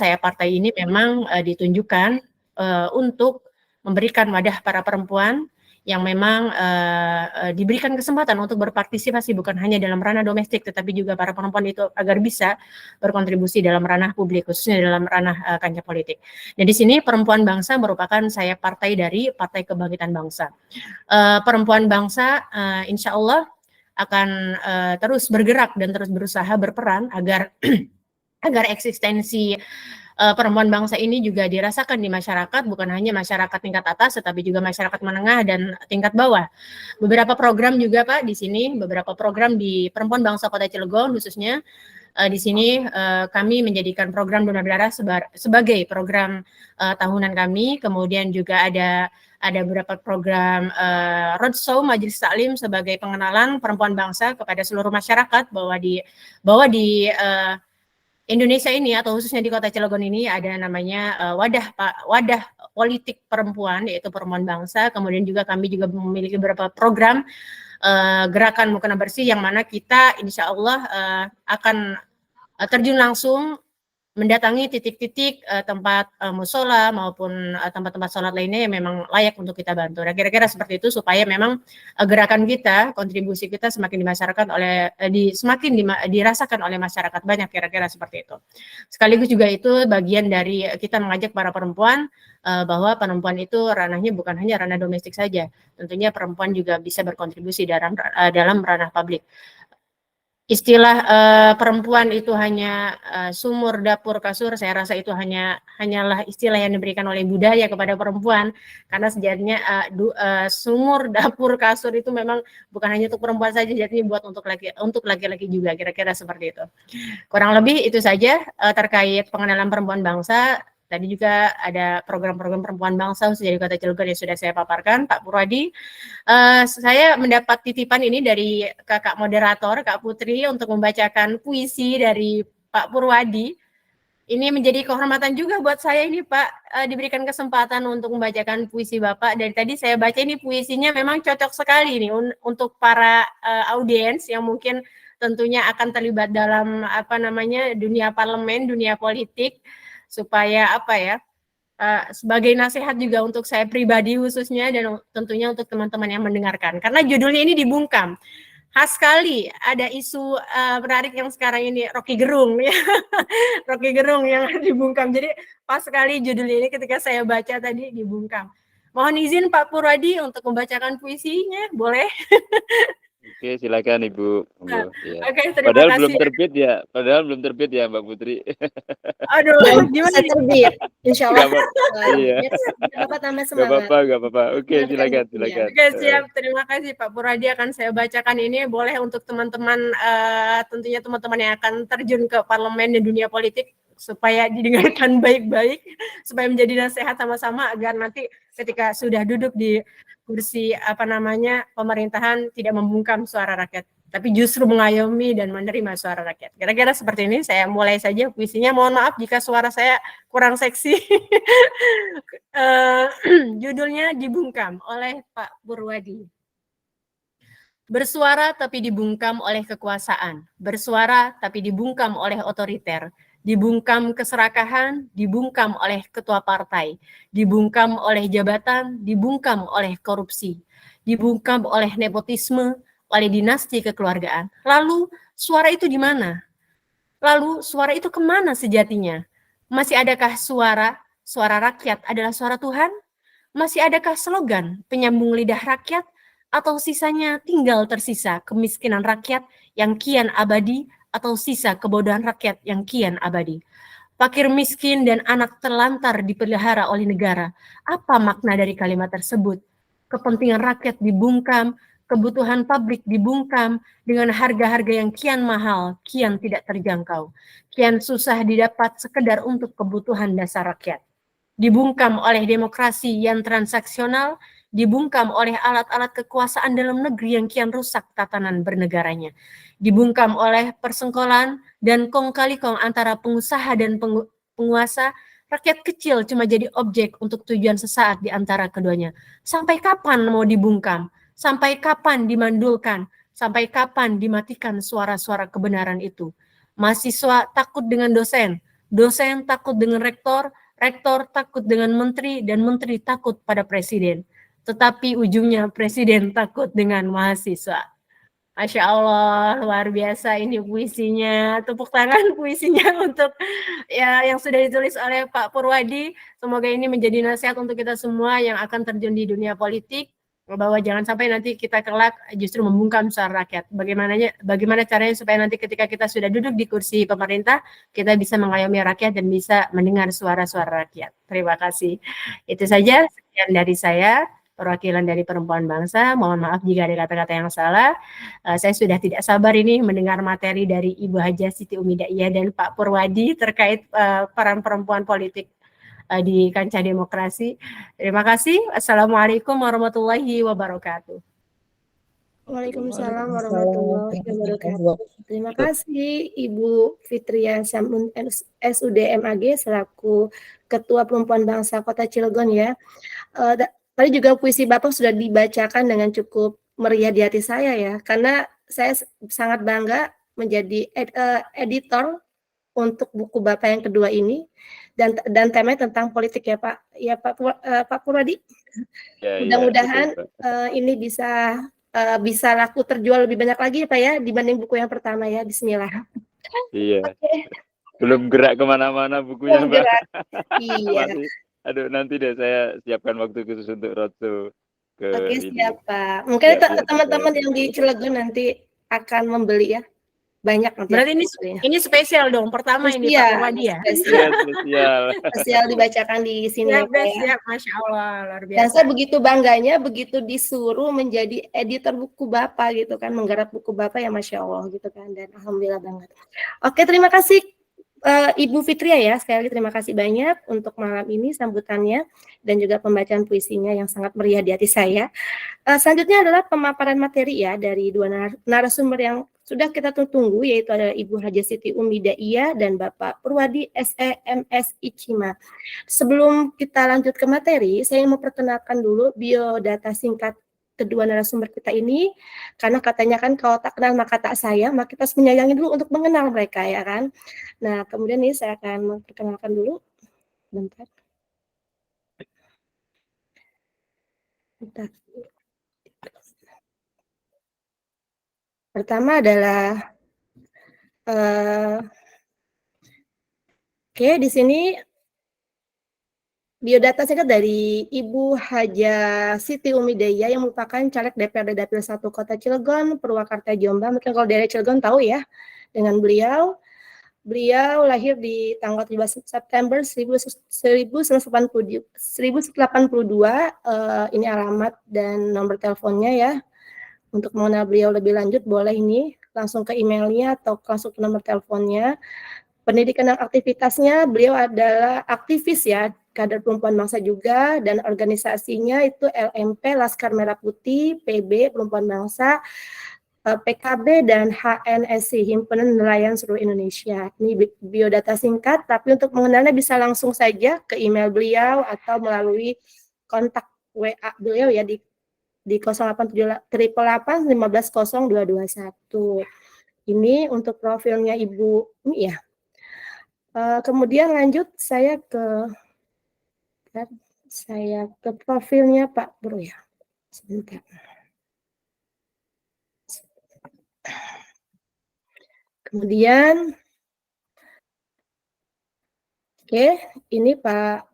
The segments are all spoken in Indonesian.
saya partai ini memang ditunjukkan untuk memberikan wadah para perempuan yang memang diberikan kesempatan untuk berpartisipasi bukan hanya dalam ranah domestik, tetapi juga para perempuan itu agar bisa berkontribusi dalam ranah publik, khususnya dalam ranah kancah politik. Dan di sini perempuan bangsa merupakan saya partai dari Partai Kebangkitan Bangsa. Perempuan bangsa insya Allah akan terus bergerak dan terus berusaha berperan agar agar eksistensi perempuan bangsa ini juga dirasakan di masyarakat, bukan hanya masyarakat tingkat atas, tetapi juga masyarakat menengah dan tingkat bawah. Beberapa program juga Pak di sini, beberapa program di Perempuan Bangsa Kota Cilegon khususnya, di sini kami menjadikan program donor darah sebagai program tahunan kami, kemudian juga ada beberapa program roadshow Majelis Taklim sebagai pengenalan perempuan bangsa kepada seluruh masyarakat bahwa di Indonesia ini atau khususnya di Kota Cilegon ini ada namanya wadah politik perempuan, yaitu Perempuan Bangsa. Kemudian juga kami juga memiliki beberapa program gerakan Mukena Bersih yang mana kita insya Allah akan terjun langsung mendatangi titik-titik tempat musola maupun tempat-tempat sholat lainnya yang memang layak untuk kita bantu. Nah, kira-kira seperti itu supaya memang gerakan kita, kontribusi kita semakin semakin dirasakan oleh masyarakat banyak, kira-kira seperti itu. Sekaligus juga itu bagian dari kita mengajak para perempuan bahwa perempuan itu ranahnya bukan hanya ranah domestik saja. Tentunya perempuan juga bisa berkontribusi dalam ranah publik. Istilah perempuan itu hanya sumur, dapur, kasur, saya rasa itu hanyalah istilah yang diberikan oleh budaya kepada perempuan, karena sejatinya sumur, dapur, kasur itu memang bukan hanya untuk perempuan saja, jadinya buat untuk laki-laki juga, kira-kira seperti itu. Kurang lebih itu saja terkait pengenalan perempuan bangsa. Tadi juga ada program-program perempuan bangsa khususnya di Kota Cilegon yang sudah saya paparkan, Pak Purwadi. Saya mendapat titipan ini dari kakak moderator, Kak Putri, untuk membacakan puisi dari Pak Purwadi. Ini menjadi kehormatan juga buat saya ini Pak, diberikan kesempatan untuk membacakan puisi Bapak. Dari tadi saya baca ini puisinya memang cocok sekali nih untuk para audiens yang mungkin tentunya akan terlibat dalam dunia parlemen, dunia politik, supaya sebagai nasihat juga untuk saya pribadi khususnya dan tentunya untuk teman-teman yang mendengarkan. Karena judulnya ini dibungkam. Khas sekali ada isu menarik yang sekarang ini Rocky Gerung ya. Rocky Gerung yang dibungkam. Jadi pas sekali judulnya ini ketika saya baca tadi dibungkam. Mohon izin Pak Purwadi untuk membacakan puisinya, boleh? Oke, silakan Ibu. Ya. Oke, padahal kasih. Padahal belum terbit ya Mbak Putri. Aduh, gimana terbit? Insya Allah. Iya. Bapak tambah semangat. Gak apa-apa. Oke, silakan. Oke, siap. Terima kasih Pak Purwadi, akan saya bacakan ini. Boleh untuk teman-teman, tentunya teman-teman yang akan terjun ke parlemen dan dunia politik, supaya didengarkan baik-baik, supaya menjadi nasihat sama-sama agar nanti ketika sudah duduk di kursi pemerintahan tidak membungkam suara rakyat, tapi justru mengayomi dan menerima suara rakyat. Kira-kira seperti ini. Saya mulai saja puisinya. Mohon maaf jika suara saya kurang seksi. Judulnya Dibungkam oleh Pak Purwadi. Bersuara tapi dibungkam oleh kekuasaan, bersuara tapi dibungkam oleh otoriter, dibungkam keserakahan, dibungkam oleh ketua partai, dibungkam oleh jabatan, dibungkam oleh korupsi, dibungkam oleh nepotisme, oleh dinasti kekeluargaan. Lalu suara itu di mana? Lalu suara itu kemana sejatinya? Masih adakah suara rakyat adalah suara Tuhan? Masih adakah slogan penyambung lidah rakyat? Atau sisanya tinggal tersisa kemiskinan rakyat yang kian abadi, atau sisa kebodohan rakyat yang kian abadi? Fakir miskin dan anak terlantar dipelihara oleh negara. Apa makna dari kalimat tersebut? Kepentingan rakyat dibungkam, kebutuhan pabrik dibungkam dengan harga-harga yang kian mahal, kian tidak terjangkau, kian susah didapat sekedar untuk kebutuhan dasar rakyat. Dibungkam oleh demokrasi yang transaksional, dibungkam oleh alat-alat kekuasaan dalam negeri yang kian rusak tatanan bernegaranya, dibungkam oleh persengkolan dan kong kali kong antara pengusaha dan penguasa. Rakyat kecil cuma jadi objek untuk tujuan sesaat di antara keduanya. Sampai kapan mau dibungkam? Sampai kapan dimandulkan? Sampai kapan dimatikan suara-suara kebenaran itu? Mahasiswa takut dengan dosen, dosen takut dengan rektor, rektor takut dengan menteri, dan menteri takut pada presiden. Tetapi ujungnya presiden takut dengan mahasiswa. Masya Allah, luar biasa ini puisinya. Tepuk tangan puisinya untuk ya yang sudah ditulis oleh Pak Purwadi. Semoga ini menjadi nasihat untuk kita semua yang akan terjun di dunia politik, bahwa jangan sampai nanti kita kelak justru membungkam suara rakyat. Bagaimana caranya supaya nanti ketika kita sudah duduk di kursi pemerintah, kita bisa mengayomi rakyat dan bisa mendengar suara-suara rakyat. Terima kasih. Itu saja, sekian dari saya, perwakilan dari Perempuan Bangsa. Mohon maaf jika ada kata-kata yang salah. Saya sudah tidak sabar ini mendengar materi dari Ibu Haja Siti Umidaiyah dan Pak Purwadi terkait peran perempuan politik di kancah demokrasi. Terima kasih. Assalamualaikum warahmatullahi wabarakatuh. Waalaikumsalam warahmatullahi wabarakatuh. Terima kasih Ibu Fitria Samun SUDMAG selaku Ketua Perempuan Bangsa Kota Cilegon ya. Tadi juga puisi Bapak sudah dibacakan dengan cukup meriah di hati saya ya, karena saya sangat bangga menjadi editor untuk buku Bapak yang kedua ini, dan temanya tentang politik ya Pak. Ya Pak Purwadi. Mudah-mudahan ini bisa laku terjual lebih banyak lagi ya Pak ya dibanding buku yang pertama ya. Bismillah. Iya. Okay. Belum gerak kemana-mana bukunya Mbak. Iya. Aduh, nanti deh saya siapkan waktu khusus untuk roadshow ke Oke, siap Pak. Mungkin teman-teman yang di Cilegon nanti akan membeli ya. Banyak nanti. Berarti ini spesial dong. Pertama ini Pak Purwadi ya. Spesial dibacakan di sini ya. Siap, Masya Allah, luar biasa. Dan saya begitu bangganya begitu disuruh menjadi editor buku Bapak gitu kan, menggarap buku Bapak ya Masya Allah gitu kan, dan alhamdulillah banget. Oke, terima kasih Ibu Fitria ya, sekali lagi terima kasih banyak untuk malam ini sambutannya dan juga pembacaan puisinya yang sangat meriah di hati saya. Selanjutnya adalah pemaparan materi ya dari dua narasumber yang sudah kita tunggu, yaitu adalah Ibu Haja Siti Umidaiyah dan Bapak Purwadi SEMS Ichima. Sebelum kita lanjut ke materi, saya ingin memperkenalkan dulu biodata singkat kedua narasumber kita ini, karena katanya kan kalau tak kenal maka tak sayang, maka kita harus menyayangi dulu untuk mengenal mereka ya kan. Nah kemudian ini saya akan memperkenalkan dulu. Bentar. Pertama adalah di sini biodata singkat dari Ibu Haja Siti Umidaiyah yang merupakan caleg DPRD Dapil 1 Kota Cilegon, Purwakarta, Jombang. Mungkin kalau dari Cilegon tahu ya dengan beliau. Beliau lahir di tanggal 17 September 1982. Ini alamat dan nomor teleponnya ya. Untuk mengenal beliau lebih lanjut boleh ini langsung ke emailnya atau langsung ke nomor teleponnya. Pendidikan dan aktivitasnya, beliau adalah aktivis ya, kader Perempuan Bangsa juga, dan organisasinya itu LMP, Laskar Merah Putih, PB, Perempuan Bangsa, PKB, dan HNSI, Himpunan Nelayan Seluruh Indonesia. Ini biodata singkat, tapi untuk mengenalnya bisa langsung saja ke email beliau atau melalui kontak WA beliau ya di 08788 150221. Ini untuk profilnya Ibu ini ya. Kemudian lanjut saya ke profilnya Pak Bro ya. Sebentar. Kemudian ini Pak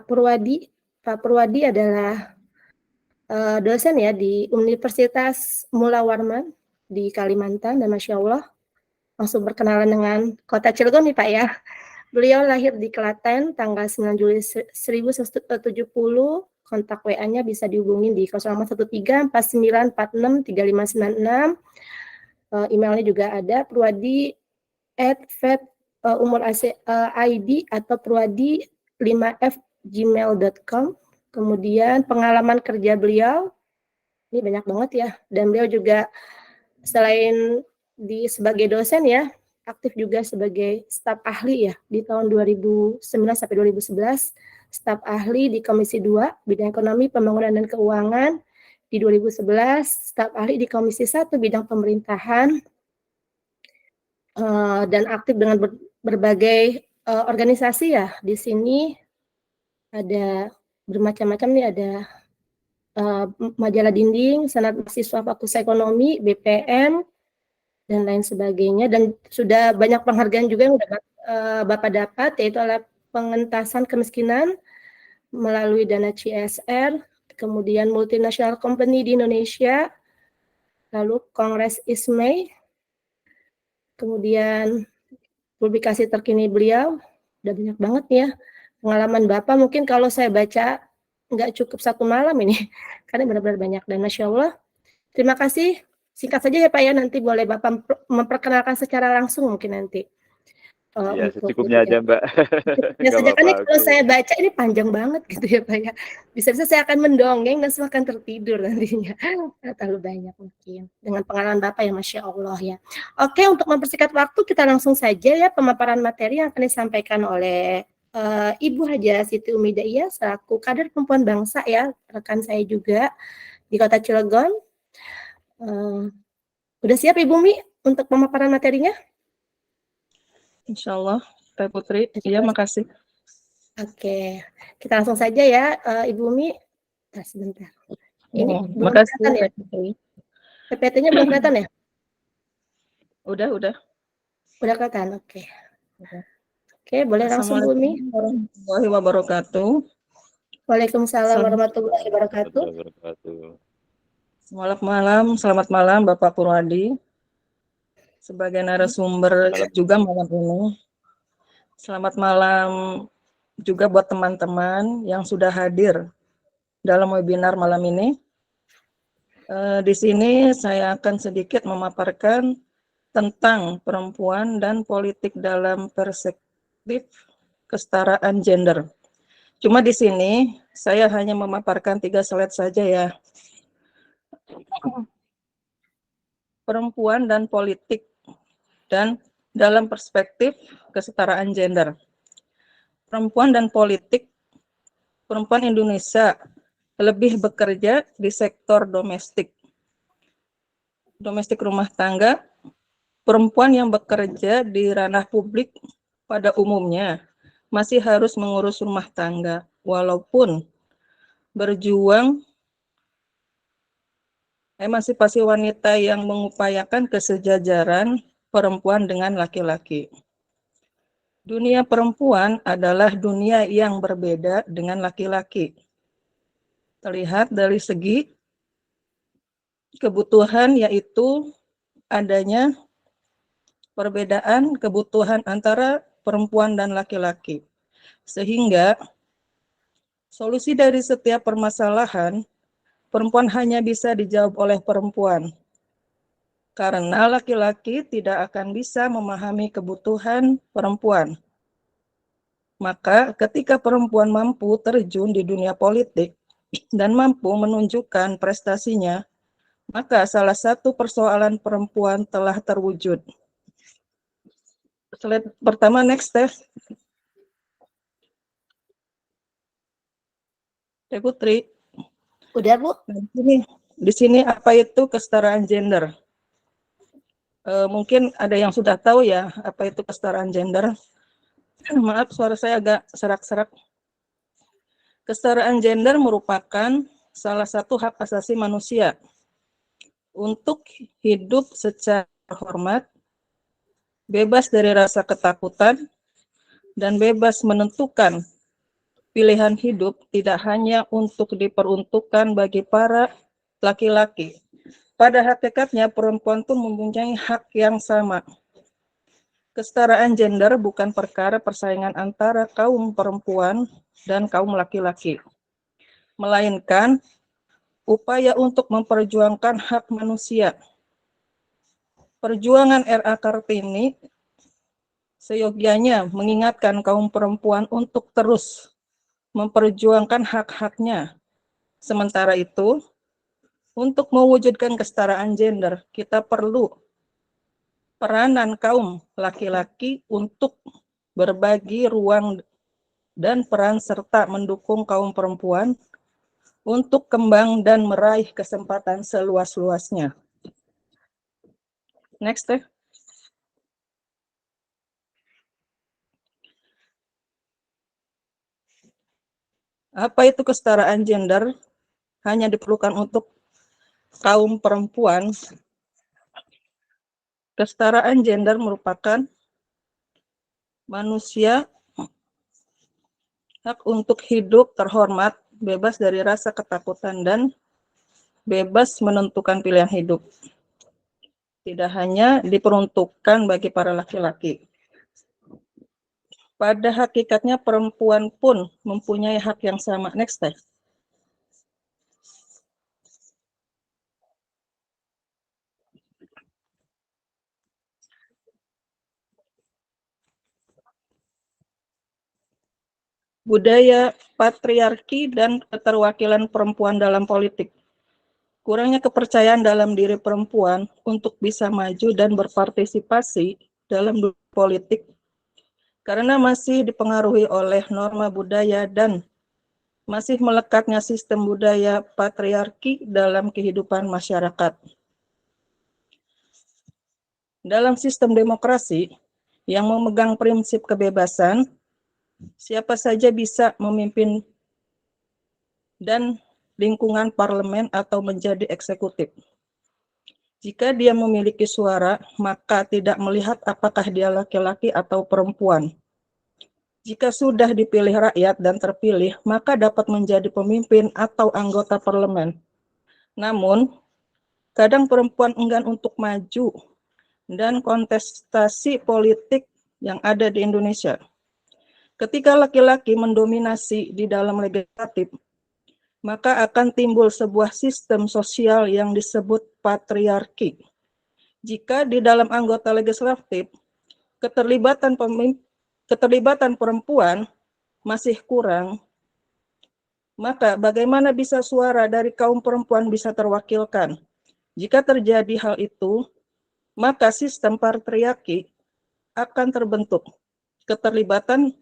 Purwadi. Pak Purwadi adalah dosen ya di Universitas Mula Warman di Kalimantan, dan Masya Allah langsung berkenalan dengan Kota Cilegon nih Pak ya. Beliau lahir di Klaten tanggal 9 Juli 1970, kontak WA-nya bisa dihubungi di 0813-4946-3596. Emailnya juga ada, purwadi@umur.id atau purwadi5f@gmail.com. Kemudian pengalaman kerja beliau, ini banyak banget ya, dan beliau juga selain sebagai dosen ya, aktif juga sebagai staf ahli ya di tahun 2009 sampai 2011, staf ahli di Komisi 2 bidang ekonomi, pembangunan dan keuangan. Di 2011 staf ahli di Komisi 1 bidang pemerintahan, dan aktif dengan berbagai organisasi ya. Di sini ada bermacam-macam nih, ada majalah dinding, Senat Mahasiswa Fakultas Ekonomi, BPM, dan lain sebagainya. Dan sudah banyak penghargaan juga yang udah Bapak dapat, yaitu adalah pengentasan kemiskinan melalui dana CSR, kemudian multinational company di Indonesia, lalu Kongres ISMEI, kemudian publikasi terkini beliau, udah banyak banget ya pengalaman Bapak. Mungkin kalau saya baca nggak cukup 1 malam ini, karena benar-benar banyak. Dan Masya Allah, terima kasih. Singkat saja ya Pak ya, nanti boleh Bapak memperkenalkan secara langsung mungkin nanti. Iya, Untuk secukupnya aja Mbak. ya Nggak saja kan apa-apa, kalau oke. saya baca ini panjang banget gitu ya Pak ya. Bisa-bisa saya akan mendongeng dan semua akan tertidur nantinya. Terlalu banyak mungkin. Dengan pengalaman Bapak ya Masya Allah ya. Oke, untuk mempersingkat waktu kita langsung saja ya pemaparan materi yang akan disampaikan oleh Ibu Haja Siti Umidaiyah selaku kader perempuan bangsa ya, rekan saya juga di Kota Cilegon. Udah siap Ibu Mi untuk pemaparan materinya? Insya Allah, Teh Putri. Iya, makasih. Oke, kita langsung saja ya, Ibu Mi. Sebentar. Ini belum Makasih, kelihatan ya? Teh Putri. PPT-nya belum kelihatan ya? Udah. Udah kelihatan, oke. Udah. Oke, boleh langsung Bu Mi. Assalamualaikum warahmatullahi wabarakatuh. Waalaikumsalam warahmatullahi wabarakatuh. Selamat malam Bapak Purwadi. Sebagai narasumber juga malam ini. Selamat malam juga buat teman-teman yang sudah hadir dalam webinar malam ini. Di sini saya akan sedikit memaparkan tentang perempuan dan politik dalam perspektif kesetaraan gender. Cuma di sini saya hanya memaparkan 3 slide saja ya. Perempuan dan politik dan dalam perspektif kesetaraan gender. Perempuan dan politik, perempuan Indonesia lebih bekerja di sektor domestik rumah tangga. Perempuan yang bekerja di ranah publik pada umumnya masih harus mengurus rumah tangga, walaupun berjuang emansipasi wanita yang mengupayakan kesejajaran perempuan dengan laki-laki. Dunia perempuan adalah dunia yang berbeda dengan laki-laki. Terlihat dari segi kebutuhan, yaitu adanya perbedaan kebutuhan antara perempuan dan laki-laki. Sehingga solusi dari setiap permasalahan perempuan hanya bisa dijawab oleh perempuan. Karena laki-laki tidak akan bisa memahami kebutuhan perempuan. Maka ketika perempuan mampu terjun di dunia politik dan mampu menunjukkan prestasinya, maka salah satu persoalan perempuan telah terwujud. Slide pertama, next, Teh. Teh Putri. Udah, Bu. Di sini apa itu kesetaraan gender? Mungkin ada yang sudah tahu ya apa itu kesetaraan gender. Maaf, suara saya agak serak-serak. Kesetaraan gender merupakan salah satu hak asasi manusia untuk hidup secara hormat, bebas dari rasa ketakutan, dan bebas menentukan pilihan hidup tidak hanya untuk diperuntukkan bagi para laki-laki. Pada hakikatnya perempuan pun mempunyai hak yang sama. Kesetaraan gender bukan perkara persaingan antara kaum perempuan dan kaum laki-laki, melainkan upaya untuk memperjuangkan hak manusia. Perjuangan R.A. Kartini seyogianya mengingatkan kaum perempuan untuk terus memperjuangkan hak-haknya. Sementara itu, untuk mewujudkan kesetaraan gender, kita perlu peranan kaum laki-laki untuk berbagi ruang dan peran serta mendukung kaum perempuan untuk kembang dan meraih kesempatan seluas-luasnya. Next, Teh. Apa itu kesetaraan gender? Hanya diperlukan untuk kaum perempuan. Kesetaraan gender merupakan manusia hak untuk hidup terhormat, bebas dari rasa ketakutan, dan bebas menentukan pilihan hidup. Tidak hanya diperuntukkan bagi para laki-laki. Pada hakikatnya perempuan pun mempunyai hak yang sama. Next slide. Budaya patriarki dan keterwakilan perempuan dalam politik. Kurangnya kepercayaan dalam diri perempuan untuk bisa maju dan berpartisipasi dalam politik karena masih dipengaruhi oleh norma budaya dan masih melekatnya sistem budaya patriarki dalam kehidupan masyarakat. Dalam sistem demokrasi yang memegang prinsip kebebasan, siapa saja bisa memimpin dan lingkungan parlemen atau menjadi eksekutif. Jika dia memiliki suara, maka tidak melihat apakah dia laki-laki atau perempuan. Jika sudah dipilih rakyat dan terpilih, maka dapat menjadi pemimpin atau anggota parlemen. Namun, kadang perempuan enggan untuk maju dan kontestasi politik yang ada di Indonesia. Ketika laki-laki mendominasi di dalam legislatif, maka akan timbul sebuah sistem sosial yang disebut patriarki. Jika di dalam anggota legislatif, keterlibatan perempuan masih kurang, maka bagaimana bisa suara dari kaum perempuan bisa terwakilkan? Jika terjadi hal itu, maka sistem patriarki akan terbentuk. Keterlibatan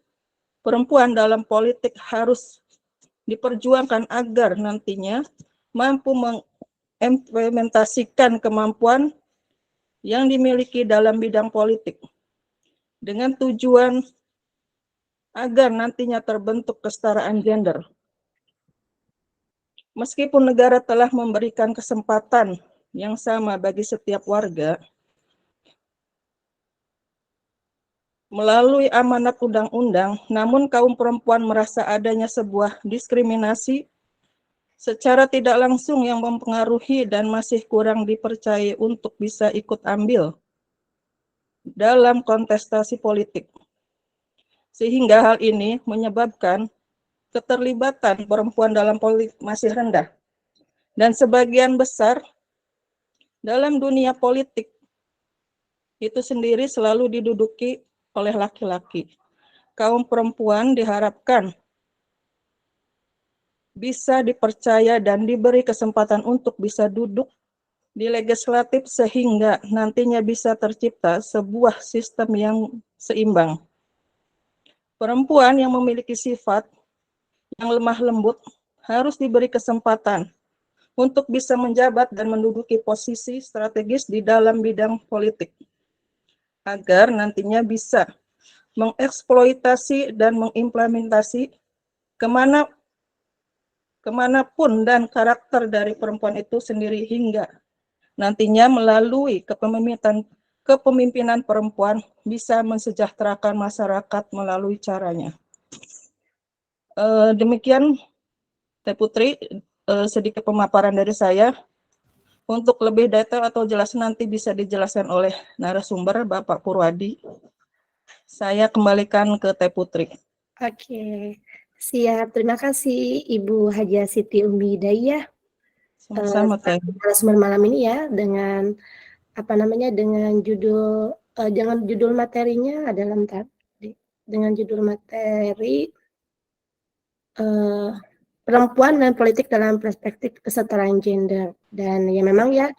perempuan dalam politik harus diperjuangkan agar nantinya mampu mengimplementasikan kemampuan yang dimiliki dalam bidang politik dengan tujuan agar nantinya terbentuk kesetaraan gender. Meskipun negara telah memberikan kesempatan yang sama bagi setiap warga melalui amanat undang-undang, namun kaum perempuan merasa adanya sebuah diskriminasi secara tidak langsung yang mempengaruhi dan masih kurang dipercayai untuk bisa ikut ambil dalam kontestasi politik. Sehingga hal ini menyebabkan keterlibatan perempuan dalam politik masih rendah. Dan sebagian besar dalam dunia politik itu sendiri selalu diduduki oleh laki-laki. Kaum perempuan diharapkan bisa dipercaya dan diberi kesempatan untuk bisa duduk di legislatif sehingga nantinya bisa tercipta sebuah sistem yang seimbang. Perempuan yang memiliki sifat yang lemah lembut harus diberi kesempatan untuk bisa menjabat dan menduduki posisi strategis di dalam bidang politik, agar nantinya bisa mengeksploitasi dan mengimplementasi kemanapun dan karakter dari perempuan itu sendiri hingga nantinya melalui kepemimpinan perempuan bisa mensejahterakan masyarakat melalui caranya. Demikian Teh Putri, sedikit pemaparan dari saya. Untuk lebih detail atau jelas nanti bisa dijelaskan oleh narasumber Bapak Purwadi. Saya kembalikan ke Teh Putri. Oke, siap. Terima kasih Ibu Haja Siti Umi Hidayah. Sama-sama Teh. Narasumber malam ini ya dengan dengan judul materinya adalah dengan judul materi perempuan dan politik dalam perspektif kesetaraan gender. Dan ya memang ya,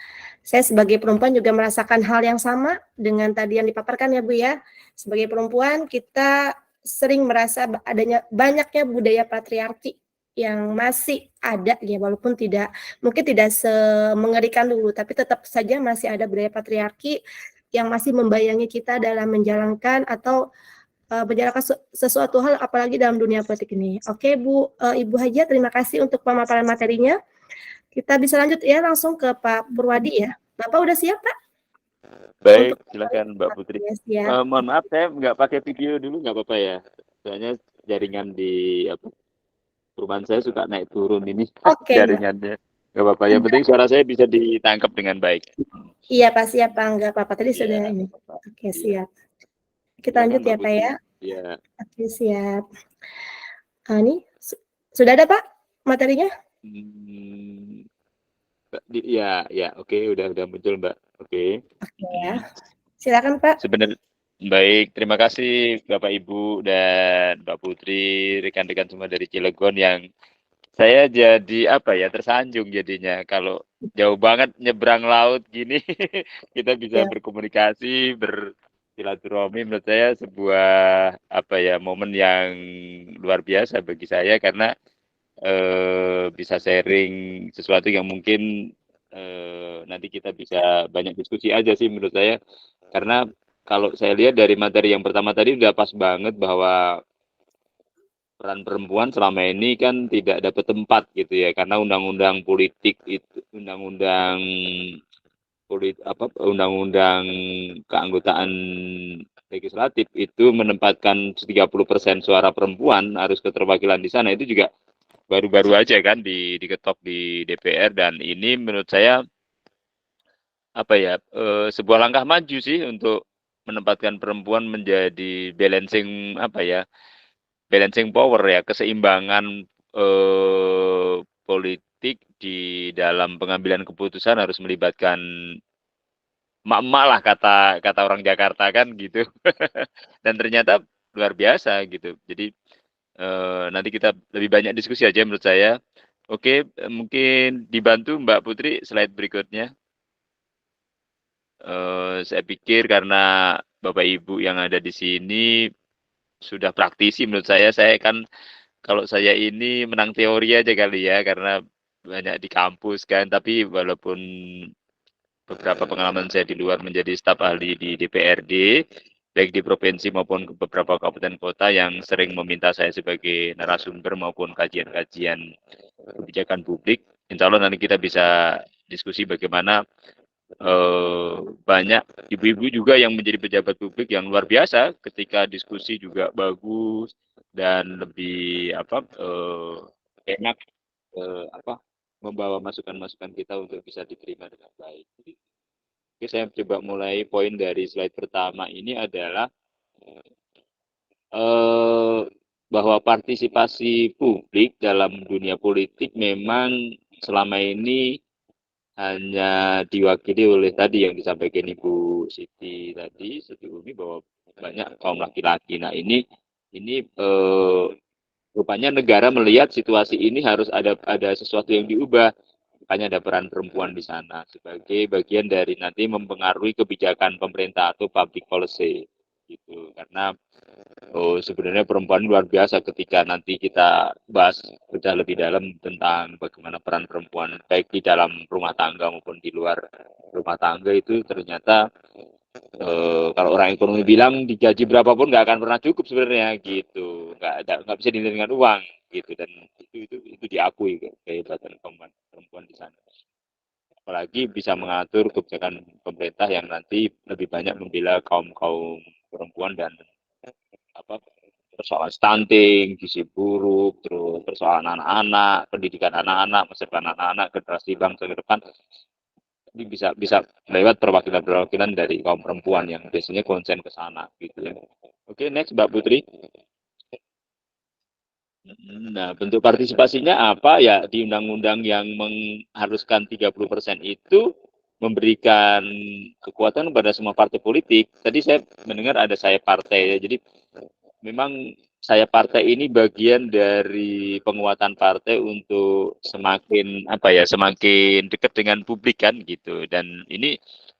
saya sebagai perempuan juga merasakan hal yang sama dengan tadi yang dipaparkan ya Bu ya. Sebagai perempuan kita sering merasa banyaknya budaya patriarki yang masih ada ya, walaupun mungkin tidak semengerikan dulu, tapi tetap saja masih ada budaya patriarki yang masih membayangi kita dalam menjalankan atau menjalankan sesuatu hal apalagi dalam dunia politik ini. Oke Bu, Ibu Haja, terima kasih untuk pemaparan materinya. Kita bisa lanjut ya langsung ke Pak Purwadi ya. Bapak udah siap Pak? Baik, silakan Mbak Putri. Ya, siap. Mohon maaf saya nggak pakai video dulu, nggak apa-apa ya. Soalnya jaringan di perumahan saya suka naik turun ini jaringannya. Nggak apa-apa. Yang penting suara saya bisa ditangkap dengan baik. Iya Pak, siap Pak. Nggak apa-apa. Tadi sudah ini. Oke, siap. Kita lanjut ya Pak ya. Iya. Oke, siap. Ini sudah ada Pak materinya? Ya, oke, udah muncul Mbak. Oke ya. Silakan Pak. Sebenarnya baik, terima kasih Bapak Ibu dan Mbak Putri, rekan-rekan semua dari Cilegon yang saya jadi tersanjung jadinya kalau jauh banget nyebrang laut gini kita bisa berkomunikasi, bersilaturahmi. Menurut saya sebuah momen yang luar biasa bagi saya karena bisa sharing sesuatu yang mungkin nanti kita bisa banyak diskusi aja sih menurut saya, karena kalau saya lihat dari materi yang pertama tadi udah pas banget bahwa peran perempuan selama ini kan tidak dapat tempat gitu ya, karena undang-undang politik itu, undang-undang keanggotaan legislatif itu menempatkan 30% suara perempuan harus keterwakilan di sana. Itu juga baru-baru aja kan diketok di DPR, dan ini menurut saya sebuah langkah maju sih untuk menempatkan perempuan menjadi balancing power ya, keseimbangan politik di dalam pengambilan keputusan harus melibatkan emak-emak lah, kata orang Jakarta kan gitu. Dan ternyata luar biasa gitu. Jadi nanti kita lebih banyak diskusi aja menurut saya. Oke, mungkin dibantu Mbak Putri slide berikutnya. Saya pikir karena Bapak Ibu yang ada di sini sudah praktisi, menurut saya kan kalau saya ini menang teori aja kali ya, karena banyak di kampus kan, tapi walaupun beberapa pengalaman saya di luar menjadi staf ahli di DPRD, baik di provinsi maupun beberapa kabupaten kota yang sering meminta saya sebagai narasumber maupun kajian-kajian kebijakan publik. Insya Allah nanti kita bisa diskusi bagaimana banyak ibu-ibu juga yang menjadi pejabat publik yang luar biasa, ketika diskusi juga bagus dan lebih enak membawa masukan-masukan kita untuk bisa diterima dengan baik. Oke, saya coba mulai. Poin dari slide pertama ini adalah bahwa partisipasi publik dalam dunia politik memang selama ini hanya diwakili oleh tadi yang disampaikan Ibu Siti Umi, bahwa banyak kaum laki-laki. Nah ini rupanya negara melihat situasi ini harus ada sesuatu yang diubah, makanya ada peran perempuan di sana sebagai bagian dari nanti mempengaruhi kebijakan pemerintah atau public policy gitu. Karena sebenarnya perempuan luar biasa. Ketika nanti kita bahas lebih dalam tentang bagaimana peran perempuan baik di dalam rumah tangga maupun di luar rumah tangga, itu ternyata kalau orang ekonomi bilang digaji berapapun nggak akan pernah cukup sebenarnya gitu, nggak bisa dinilai dengan uang gitu, dan itu diakui kehebatan perempuan di sana. Apalagi bisa mengatur kebijakan pemerintah yang nanti lebih banyak membela kaum perempuan, dan persoalan stunting, gizi buruk, terus persoalan anak-anak, pendidikan anak-anak, masa depan anak-anak, generasi bangsa ke depan. Ini bisa lewat perwakilan dari kaum perempuan yang biasanya konsen ke sana gitu ya. Oke, next Mbak Putri. Nah, bentuk partisipasinya apa ya? Di undang-undang yang mengharuskan 30% itu memberikan kekuatan kepada semua partai politik. Tadi saya mendengar ada saya partai, jadi memang saya partai ini bagian dari penguatan partai untuk semakin semakin dekat dengan publik kan gitu. Dan ini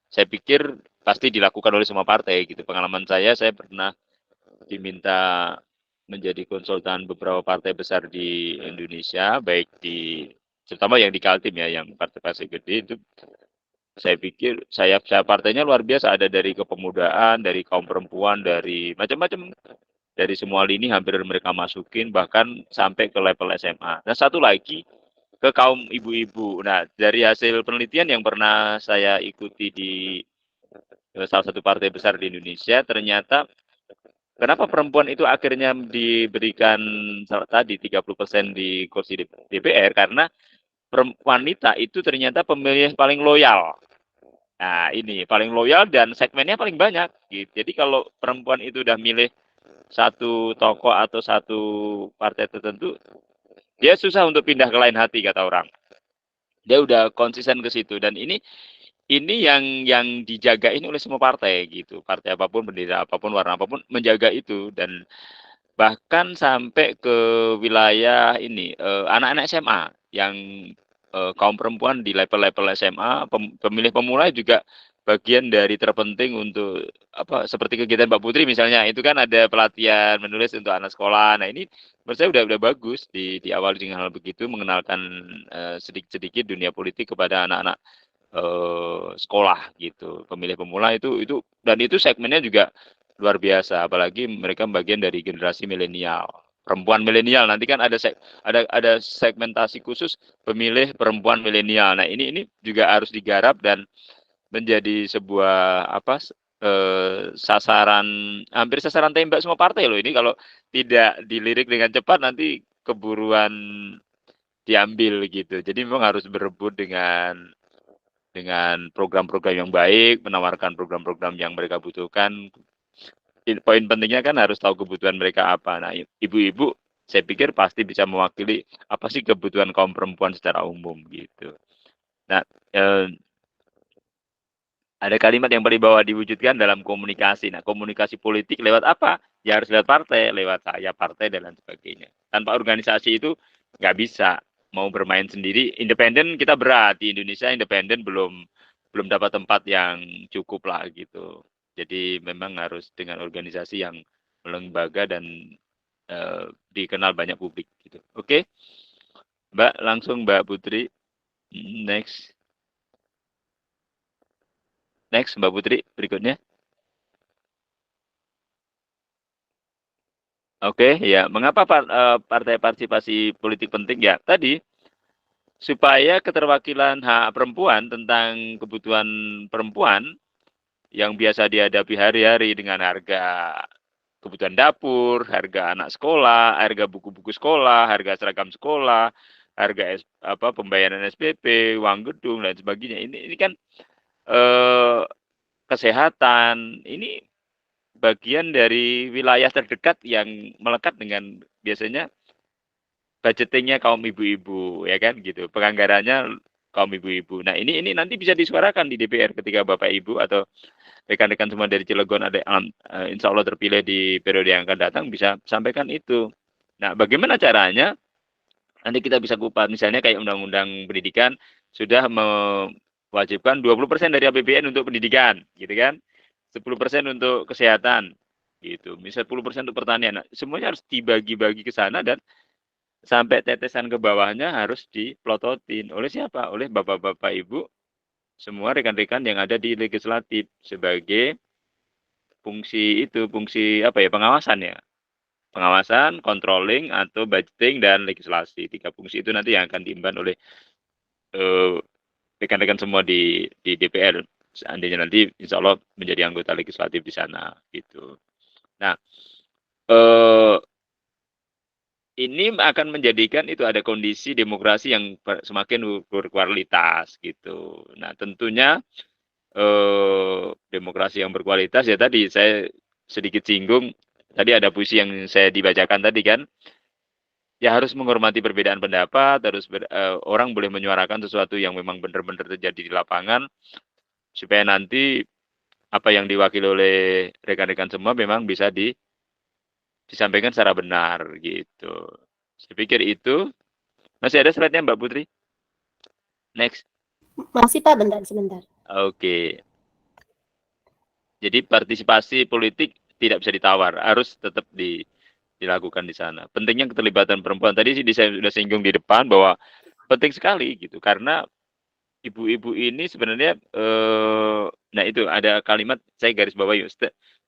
saya pikir pasti dilakukan oleh semua partai gitu. Pengalaman saya pernah diminta menjadi konsultan beberapa partai besar di Indonesia, baik terutama yang di Kaltim ya, yang partai-partai gede itu. Saya pikir saya partainya luar biasa, ada dari kepemudaan, dari kaum perempuan, dari macam-macam dari semua lini hampir mereka masukin, bahkan sampai ke level SMA. Nah, satu lagi ke kaum ibu-ibu. Nah, dari hasil penelitian yang pernah saya ikuti di salah satu partai besar di Indonesia, ternyata kenapa perempuan itu akhirnya diberikan tadi 30% di kursi DPR, karena wanita itu ternyata pemilih paling loyal. Nah, ini paling loyal dan segmennya paling banyak gitu. Jadi kalau perempuan itu udah milih satu tokoh atau satu partai tertentu, dia susah untuk pindah ke lain hati kata orang. Dia udah konsisten ke situ dan ini yang dijagain oleh semua partai gitu. Partai apapun, bendera apapun, warna apapun menjaga itu dan bahkan sampai ke wilayah ini anak-anak SMA yang kaum perempuan di level-level SMA, pemilih pemula juga bagian dari terpenting untuk apa seperti kegiatan Mbak Putri misalnya itu kan ada pelatihan menulis untuk anak sekolah. Nah ini menurut saya udah bagus di awal dengan hal begitu mengenalkan sedikit-sedikit dunia politik kepada anak-anak sekolah gitu. Pemilih pemula itu dan itu segmennya juga luar biasa apalagi mereka bagian dari generasi milenial. Perempuan milenial nanti kan ada segmentasi khusus pemilih perempuan milenial. Nah, ini juga harus digarap dan menjadi sebuah apa sasaran hampir sasaran tembak semua partai loh. Ini kalau tidak dilirik dengan cepat nanti keburuan diambil gitu. Jadi memang harus berebut dengan program-program yang baik, menawarkan program-program yang mereka butuhkan. Poin pentingnya kan harus tahu kebutuhan mereka apa. Nah, ibu-ibu saya pikir pasti bisa mewakili apa sih kebutuhan kaum perempuan secara umum gitu. Nah, ada kalimat yang paling bawah diwujudkan dalam komunikasi. Nah, komunikasi politik lewat apa? Ya harus lewat partai, lewat saya, partai, dan lain sebagainya. Tanpa organisasi itu nggak bisa. Mau bermain sendiri, independen kita berat. Di Indonesia independen belum dapat tempat yang cukup lah gitu. Jadi memang harus dengan organisasi yang lembaga dan dikenal banyak publik gitu. Oke, Mbak, langsung Mbak Putri. Next, Mbak Putri berikutnya. Oke, ya. Mengapa partai partisipasi politik penting? Ya, tadi supaya keterwakilan hak perempuan tentang kebutuhan perempuan yang biasa dihadapi hari-hari dengan harga kebutuhan dapur, harga anak sekolah, harga buku-buku sekolah, harga seragam sekolah, harga pembayaran SPP, uang gedung dan sebagainya. Ini kan eh, kesehatan. Ini bagian dari wilayah terdekat yang melekat dengan biasanya budgetingnya kaum ibu-ibu ya kan gitu penganggarannya kaum ibu-ibu. Nah ini nanti bisa disuarakan di DPR ketika Bapak Ibu atau rekan-rekan semua dari Cilegon ada insya Allah terpilih di periode yang akan datang bisa sampaikan itu. Nah bagaimana caranya nanti kita bisa kupas misalnya kayak undang-undang pendidikan sudah mewajibkan 20% dari APBN untuk pendidikan gitu kan 10% untuk kesehatan gitu misal 10% untuk pertanian. Nah, semuanya harus dibagi-bagi ke sana dan sampai tetesan ke bawahnya harus diplototin oleh siapa? Oleh bapak-bapak ibu, semua rekan-rekan yang ada di legislatif sebagai fungsi apa ya, pengawasan ya. Pengawasan, controlling, atau budgeting, dan legislasi. 3 fungsi itu nanti yang akan diemban oleh rekan-rekan semua di DPR. Seandainya nanti insya Allah menjadi anggota legislatif di sana. Gitu. Nah, ini akan menjadikan itu ada kondisi demokrasi yang semakin berkualitas gitu. Nah tentunya demokrasi yang berkualitas ya tadi saya sedikit singgung tadi ada puisi yang saya dibacakan tadi kan ya harus menghormati perbedaan pendapat harus orang boleh menyuarakan sesuatu yang memang benar-benar terjadi di lapangan supaya nanti apa yang diwakili oleh rekan-rekan semua memang bisa disampaikan secara benar gitu. Saya pikir itu. Masih ada slide-nya Mbak Putri? Next. Masih Pak, sebentar. Oke. Jadi partisipasi politik tidak bisa ditawar, harus tetap dilakukan di sana. Pentingnya keterlibatan perempuan. Tadi sih saya sudah singgung di depan bahwa penting sekali gitu karena ibu-ibu ini sebenarnya nah itu ada kalimat saya garis bawahi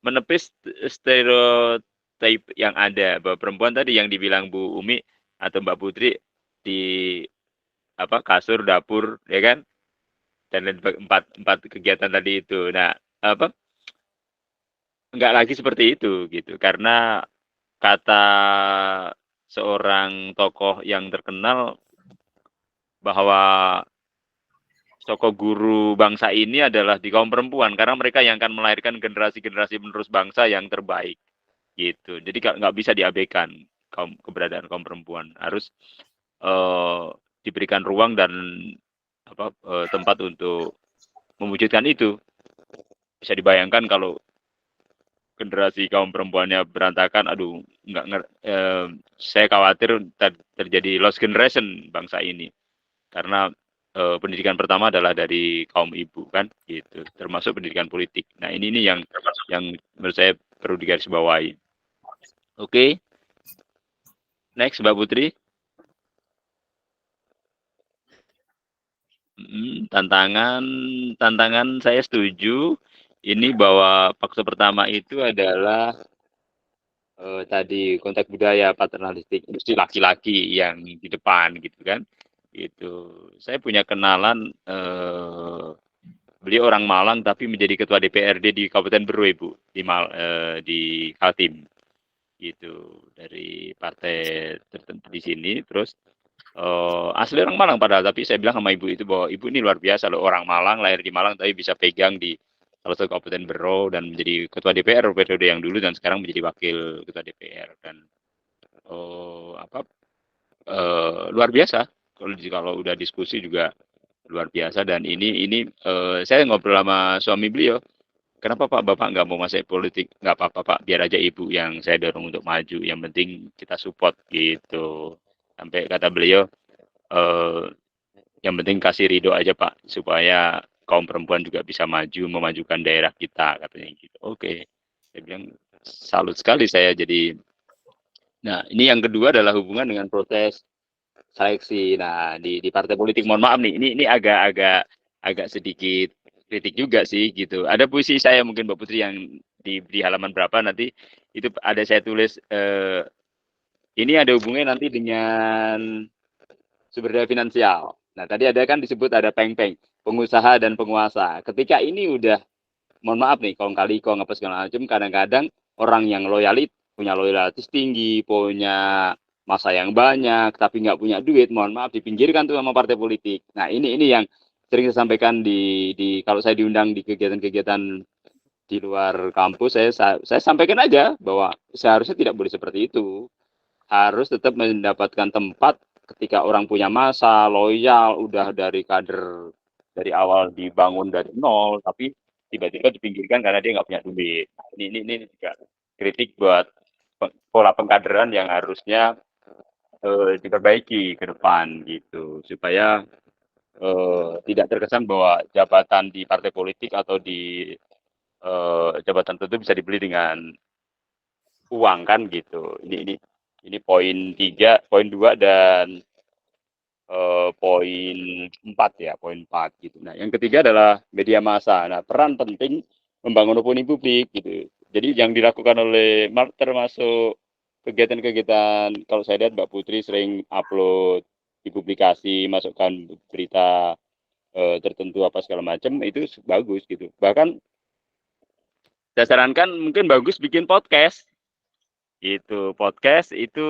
menepis stereotip stereotip yang ada bahwa perempuan tadi yang dibilang Bu Umi atau Mbak Putri di kasur, dapur, ya kan, dan lain empat kegiatan tadi itu. Nah, enggak lagi seperti itu gitu, karena kata seorang tokoh yang terkenal bahwa tokoh guru bangsa ini adalah di kaum perempuan, karena mereka yang akan melahirkan generasi-generasi penerus bangsa yang terbaik gitu. Jadi nggak bisa diabaikan keberadaan kaum perempuan, harus diberikan ruang dan tempat untuk mewujudkan itu. Bisa dibayangkan kalau generasi kaum perempuannya berantakan, aduh, saya khawatir terjadi lost generation bangsa ini, karena pendidikan pertama adalah dari kaum ibu kan, gitu, termasuk pendidikan politik. Nah ini yang menurut saya perlu digarisbawahi. Oke. Next, Mbak Putri. Tantangan saya setuju. Ini bahwa faktor pertama itu adalah tadi konteks budaya paternalistik, mesti laki-laki yang di depan gitu kan. Itu saya punya kenalan, beliau orang Malang tapi menjadi ketua DPRD di Kabupaten Bero, Ibu, di Kaltim gitu, dari partai tertentu di sini. Terus asli orang Malang padahal, tapi saya bilang sama ibu itu bahwa ibu ini luar biasa loh, orang Malang, lahir di Malang tapi bisa pegang di salah satu Kabupaten Bero dan menjadi ketua DPR periode yang dulu dan sekarang menjadi wakil ketua DPR. Dan luar biasa kalau udah diskusi juga luar biasa. Dan ini saya ngobrol sama suami beliau, kenapa Pak Bapak nggak mau masuk politik? Nggak apa-apa Pak, biar aja ibu yang saya dorong untuk maju, yang penting kita support gitu. Sampai kata beliau, yang penting kasih ridho aja Pak, supaya kaum perempuan juga bisa maju, memajukan daerah kita, katanya gitu. Oke. Saya bilang salut sekali saya. Jadi, nah ini yang kedua adalah hubungan dengan proses seleksi. Nah di partai politik, mohon maaf nih, ini agak sedikit kritik juga sih gitu. Ada puisi saya mungkin Mbak Putri yang di halaman berapa nanti itu ada saya tulis, ini ada hubungannya nanti dengan sumber daya finansial. Nah tadi ada kan disebut ada peng-peng, pengusaha dan penguasa. Ketika ini udah, mohon maaf nih, kong kali kong apa segala macam, kadang-kadang orang yang punya loyalitas tinggi, punya masa yang banyak, tapi nggak punya duit, mohon maaf, dipinggirkan tuh sama partai politik. Nah ini yang sering saya sampaikan kalau saya diundang di kegiatan-kegiatan di luar kampus, saya sampaikan aja bahwa seharusnya tidak boleh seperti itu. Harus tetap mendapatkan tempat ketika orang punya masa, loyal, udah dari kader dari awal dibangun dari nol, tapi tiba-tiba dipinggirkan karena dia nggak punya duit. Ini juga kritik buat pola pengkaderan yang harusnya diperbaiki ke depan gitu, supaya tidak terkesan bahwa jabatan di partai politik atau di jabatan tertentu bisa dibeli dengan uang kan gitu. Ini poin 3, poin 2 dan poin 4 ya, poin 4 gitu. Nah, yang ketiga adalah media massa. Nah, peran penting membangun opini publik gitu. Jadi yang dilakukan oleh termasuk kegiatan-kegiatan, kalau saya lihat Mbak Putri sering upload di publikasi, masukkan berita tertentu apa segala macam, itu bagus gitu. Bahkan saya sarankan mungkin bagus bikin podcast. Gitu. Podcast itu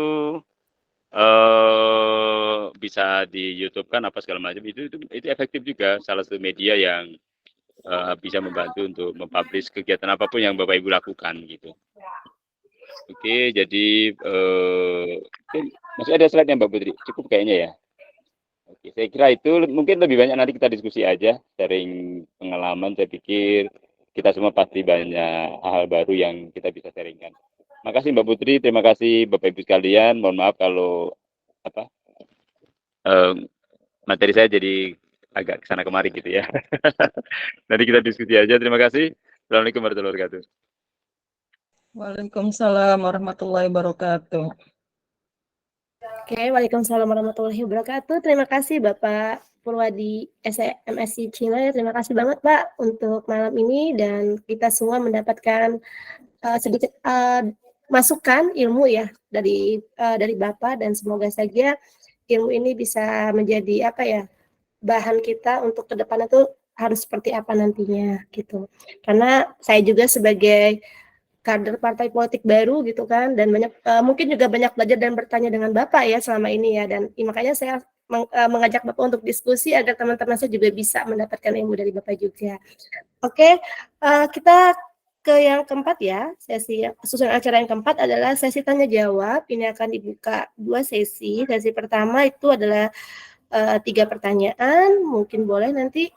bisa di YouTube kan apa segala macam, itu efektif juga, salah satu media yang bisa membantu untuk mempublish kegiatan apapun yang Bapak Ibu lakukan gitu. Oke, jadi masih ada slide-nya Mbak Putri, cukup kayaknya ya. Oke, saya kira itu mungkin lebih banyak nanti kita diskusi aja, sharing pengalaman. Saya pikir kita semua pasti banyak hal baru yang kita bisa sharingkan. Makasih Mbak Putri, terima kasih Bapak Ibu sekalian. Mohon maaf kalau materi saya jadi agak kesana kemari gitu ya. Nanti kita diskusi aja. Terima kasih. Assalamualaikum warahmatullahi wabarakatuh. Waalaikumsalam warahmatullahi wabarakatuh. Oke, waalaikumsalam warahmatullahi wabarakatuh. Terima kasih Bapak Purwadi MSc Chile. Terima kasih banget Pak untuk malam ini, dan kita semua mendapatkan sedikit masukan ilmu ya dari Bapak, dan semoga saja ilmu ini bisa menjadi apa ya, bahan kita untuk ke depan itu harus seperti apa nantinya gitu. Karena saya juga sebagai kader partai politik baru gitu kan, dan banyak mungkin juga banyak belajar dan bertanya dengan Bapak ya selama ini ya, dan makanya saya mengajak Bapak untuk diskusi agar teman-teman saya juga bisa mendapatkan ilmu dari Bapak juga. Oke, kita ke yang keempat ya, sesi susunan acara yang keempat adalah sesi tanya jawab. Ini akan dibuka 2 sesi. Sesi pertama itu adalah 3 pertanyaan. Mungkin boleh nanti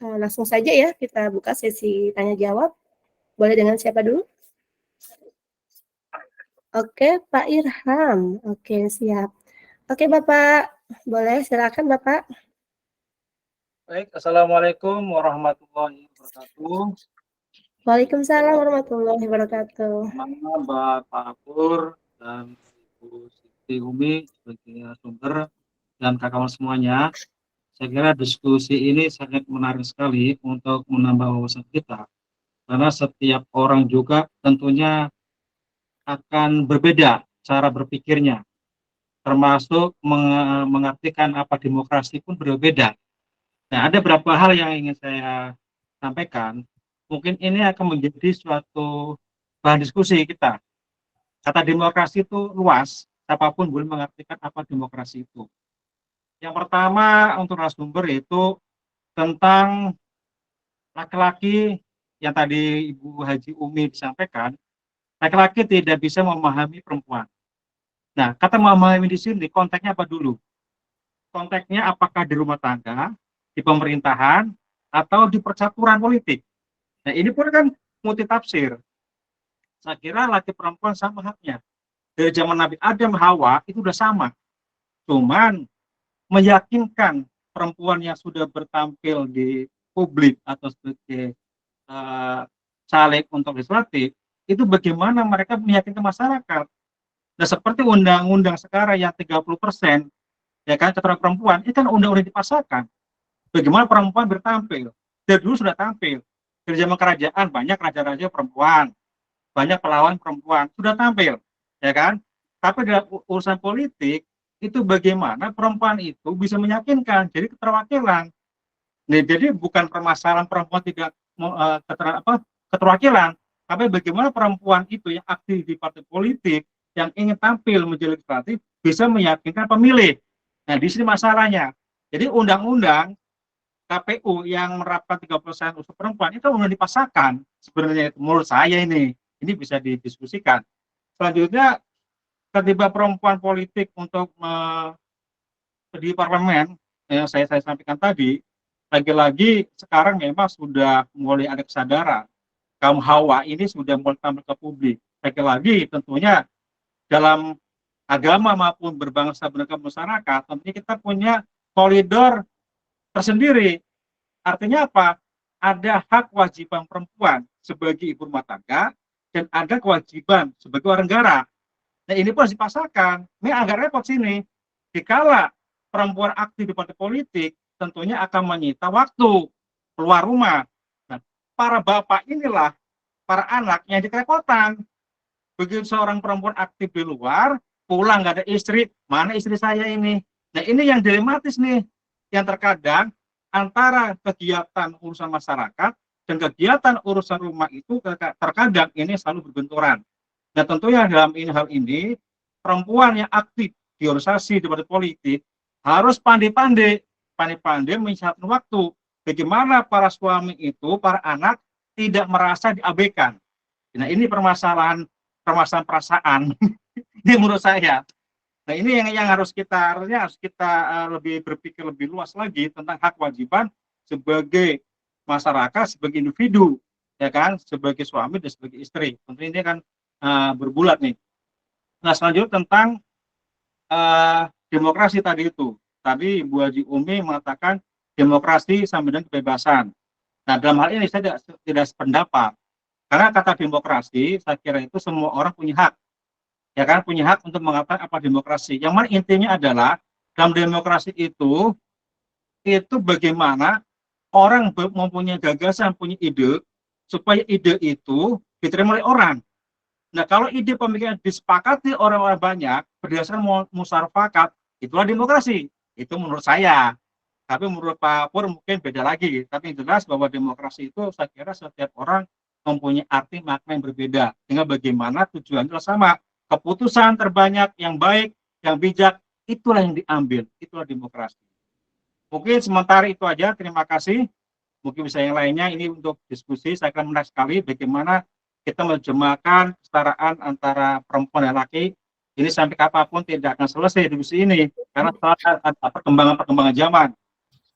langsung saja ya kita buka sesi tanya jawab. Boleh dengan siapa dulu? Oke, Pak Irham. Oke, siap. Oke, Bapak. Boleh, silakan Bapak. Baik, Assalamualaikum warahmatullahi wabarakatuh. Waalaikumsalam warahmatullahi wabarakatuh. Nama Bapak Pur dan Ibu Siti Umi sebagai sumber dan kawan semuanya. Saya kira diskusi ini sangat menarik sekali untuk menambah wawasan kita. Karena setiap orang juga tentunya akan berbeda cara berpikirnya. Termasuk mengartikan apa demokrasi pun berbeda. Nah, ada beberapa hal yang ingin saya sampaikan. Mungkin ini akan menjadi suatu bahan diskusi kita. Kata demokrasi itu luas, siapapun boleh mengartikan apa demokrasi itu. Yang pertama untuk narasumber itu tentang laki-laki yang tadi Ibu Haji Umi disampaikan, laki-laki tidak bisa memahami perempuan. Nah, kata memahami di sini konteksnya apa dulu? Konteksnya apakah di rumah tangga, di pemerintahan, atau di percaturan politik? Nah, ini pun kan multi tafsir. Saya kira laki perempuan sama haknya. Dari zaman Nabi Adam Hawa itu udah sama. Cuman meyakinkan perempuan yang sudah bertampil di publik atau sebagai caleg untuk legislatif, itu bagaimana mereka meyakinkan masyarakat. Nah, seperti undang-undang sekarang yang 30%, ya kan, keterangan perempuan, itu kan undang-undang dipasarkan. Bagaimana perempuan bertampil. Dari dulu sudah tampil. Dari zaman kerajaan banyak raja-raja perempuan, banyak pahlawan perempuan sudah tampil, ya kan? Tapi dalam urusan politik itu bagaimana perempuan itu bisa meyakinkan, jadi keterwakilan. Nah, jadi bukan permasalahan perempuan tidak keterwakilan, tapi bagaimana perempuan itu yang aktif di partai politik yang ingin tampil menjadi legislatif bisa meyakinkan pemilih. Nah, di sini masalahnya. Jadi undang-undang KPU yang menerapkan 30% unsur perempuan itu sudah dipasarkan sebenarnya. Menurut saya ini bisa didiskusikan. Selanjutnya, ketika perempuan politik untuk di parlemen yang saya sampaikan tadi, lagi-lagi sekarang memang sudah mulai ada kesadaran kaum Hawa ini sudah mulai tampil ke publik. Lagi-lagi tentunya dalam agama maupun berbangsa bernegara masyarakat, tentunya kita punya koridor tersendiri. Artinya apa? Ada hak kewajiban perempuan sebagai ibu rumah tangga dan ada kewajiban sebagai orang negara. Nah, ini pun harus dipasarkan. Ini agak repot sini. Dikala perempuan aktif di partai politik, tentunya akan menyita waktu keluar rumah. Nah, para bapak inilah, para anak yang dikerepotan. Begitu seorang perempuan aktif di luar, pulang nggak ada istri, mana istri saya ini? Nah, ini yang dilematis nih, yang terkadang antara kegiatan urusan masyarakat dan kegiatan urusan rumah itu terkadang ini selalu berbenturan. Nah, tentunya dalam hal ini perempuan yang aktif di organisasi di partai politik harus pandai-pandai menyisihkan waktu. Bagaimana para suami itu, para anak tidak merasa diabaikan. Nah, ini permasalahan perasaan. Ini menurut saya. Nah, ini yang harus kita lebih berpikir lebih luas lagi tentang hak kewajiban sebagai masyarakat, sebagai individu, ya kan, sebagai suami dan sebagai istri. Tentu ini kan berbulat nih. Nah, selanjutnya tentang demokrasi tadi itu. Tadi Bu Haji Umi mengatakan demokrasi sama dengan kebebasan. Nah, dalam hal ini saya tidak sependapat. Karena kata demokrasi, saya kira itu semua orang punya hak. Ya kan, punya hak untuk mengatakan apa demokrasi. Yang mana intinya adalah dalam demokrasi itu bagaimana orang mempunyai gagasan, punya ide, supaya ide itu diterima oleh orang. Nah, kalau ide pemikiran disepakati orang-orang banyak berdasarkan musyafakat, itulah demokrasi. Itu menurut saya. Tapi menurut Pak Pur mungkin beda lagi. Tapi yang jelas bahwa demokrasi itu saya kira setiap orang mempunyai arti makna yang berbeda. Sehingga bagaimana tujuannya sama. Keputusan terbanyak, yang baik, yang bijak, itulah yang diambil. Itulah demokrasi. Mungkin sementara itu aja. Terima kasih. Mungkin bisa yang lainnya. Ini untuk diskusi. Saya akan menarik sekali bagaimana kita menerjemahkan kesetaraan antara perempuan dan laki. Ini sampai kapanpun tidak akan selesai diskusi ini. Karena ada perkembangan zaman.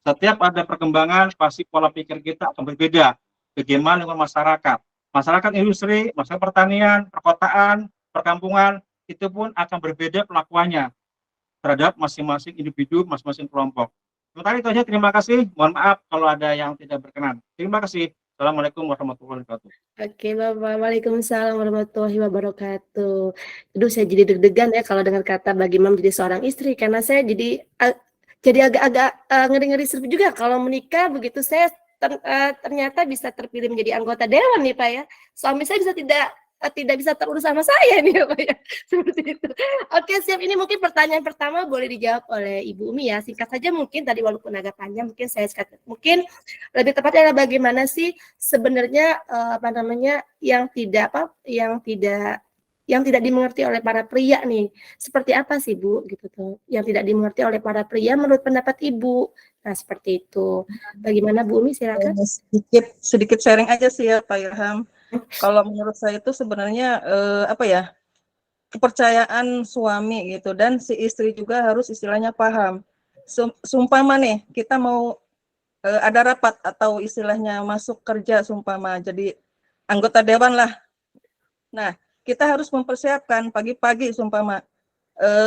Setiap ada perkembangan, pasti pola pikir kita akan berbeda. Bagaimana dengan masyarakat? Masyarakat industri, masyarakat pertanian, perkotaan, perkampungan, itu pun akan berbeda pelakuannya terhadap masing-masing individu, masing-masing kelompok. Sementara itu aja, terima kasih. Mohon maaf kalau ada yang tidak berkenan. Terima kasih. Assalamualaikum warahmatullahi wabarakatuh. Oke, Bapak. Waalaikumsalam warahmatullahi wabarakatuh. Aduh, saya jadi deg-degan ya kalau dengar kata bagaimana menjadi seorang istri, karena saya jadi agak-agak ngeri-ngeri juga kalau menikah begitu saya ternyata bisa terpilih menjadi anggota dewan nih Pak ya. Suami saya bisa tidak bisa terurus sama saya nih Pak ya. Seperti itu. Oke, siap. Ini mungkin pertanyaan pertama boleh dijawab oleh Ibu Umi ya. Singkat saja mungkin tadi walaupun agak panjang mungkin lebih tepatnya adalah bagaimana sih sebenarnya yang tidak dimengerti oleh para pria nih. Seperti apa sih Bu gitu tuh. Yang tidak dimengerti oleh para pria menurut pendapat Ibu. Nah, seperti itu. Bagaimana Bu Umi, silakan. Sedikit sharing aja sih ya Pak Ilham. Kalau menurut saya itu sebenarnya kepercayaan suami gitu, dan si istri juga harus istilahnya paham. Sumpama nih kita mau ada rapat atau istilahnya masuk kerja sumpama jadi anggota dewan lah. Nah, kita harus mempersiapkan pagi-pagi sumpama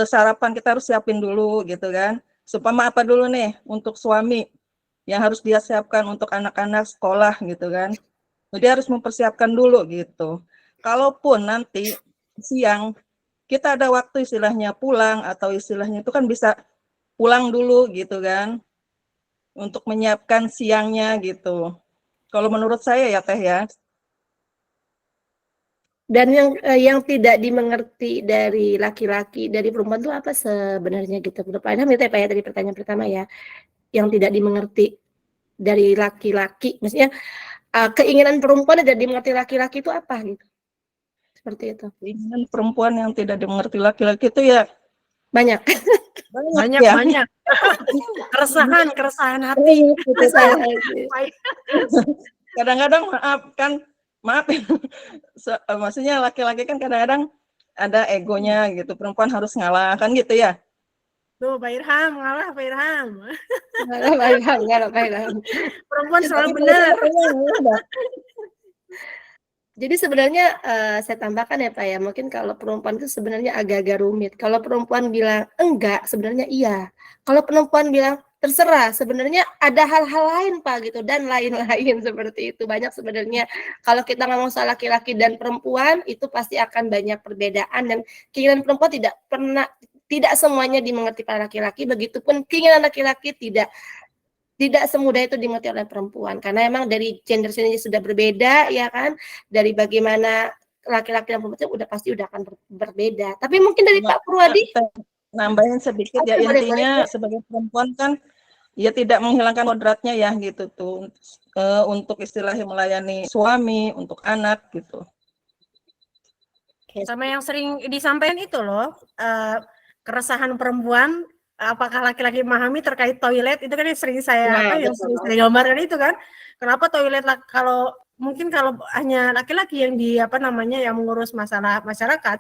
sarapan kita harus siapin dulu gitu kan. Sumpama apa dulu nih untuk suami yang harus dia siapkan untuk anak-anak sekolah gitu kan. Jadi harus mempersiapkan dulu gitu. Kalaupun nanti siang kita ada waktu istilahnya pulang atau istilahnya itu kan bisa pulang dulu gitu kan. Untuk menyiapkan siangnya gitu. Kalau menurut saya ya Teh ya. Dan yang tidak dimengerti dari laki-laki, dari perempuan itu apa sebenarnya gitu? Pak Ilham itu ya Pak ya, dari pertanyaan pertama ya. Yang tidak dimengerti dari laki-laki, maksudnya keinginan perempuan dan dimengerti laki-laki itu apa gitu? Seperti itu. Keinginan perempuan yang tidak dimengerti laki-laki itu ya banyak. Banyak. keresahan hati. Kadang-kadang maaf maksudnya laki-laki kan kadang-kadang ada egonya gitu, perempuan harus ngalah kan gitu ya. Tuh Pak Irham, ngalah Pak Irham. Ngalah Pak Irham. Perempuan selalu benar. Jadi sebenarnya saya tambahkan ya Pak ya, mungkin kalau perempuan itu sebenarnya agak-agak rumit. Kalau perempuan bilang enggak, sebenarnya iya. Kalau perempuan bilang terserah, sebenarnya ada hal-hal lain Pak gitu, dan lain-lain seperti itu. Banyak sebenarnya kalau kita ngomong soal laki-laki dan perempuan itu pasti akan banyak perbedaan, dan keinginan perempuan tidak semuanya dimengerti para laki-laki, begitupun keinginan laki-laki tidak semudah itu dimengerti oleh perempuan, karena emang dari gender sendiri sudah berbeda ya kan, dari bagaimana laki-laki dan perempuan udah akan berbeda. Tapi mungkin dari Pak Purwadi nambahin sedikit ya, intinya sebagai perempuan kan ya tidak menghilangkan kodratnya ya gitu tuh, untuk istilahnya melayani suami, untuk anak gitu. Sama yang sering disampaikan itu loh, keresahan perempuan, apakah laki-laki memahami terkait toilet, itu kan yang sering saya sering gambarkan itu kan. Kenapa toilet kalau hanya laki-laki yang yang mengurus masalah masyarakat,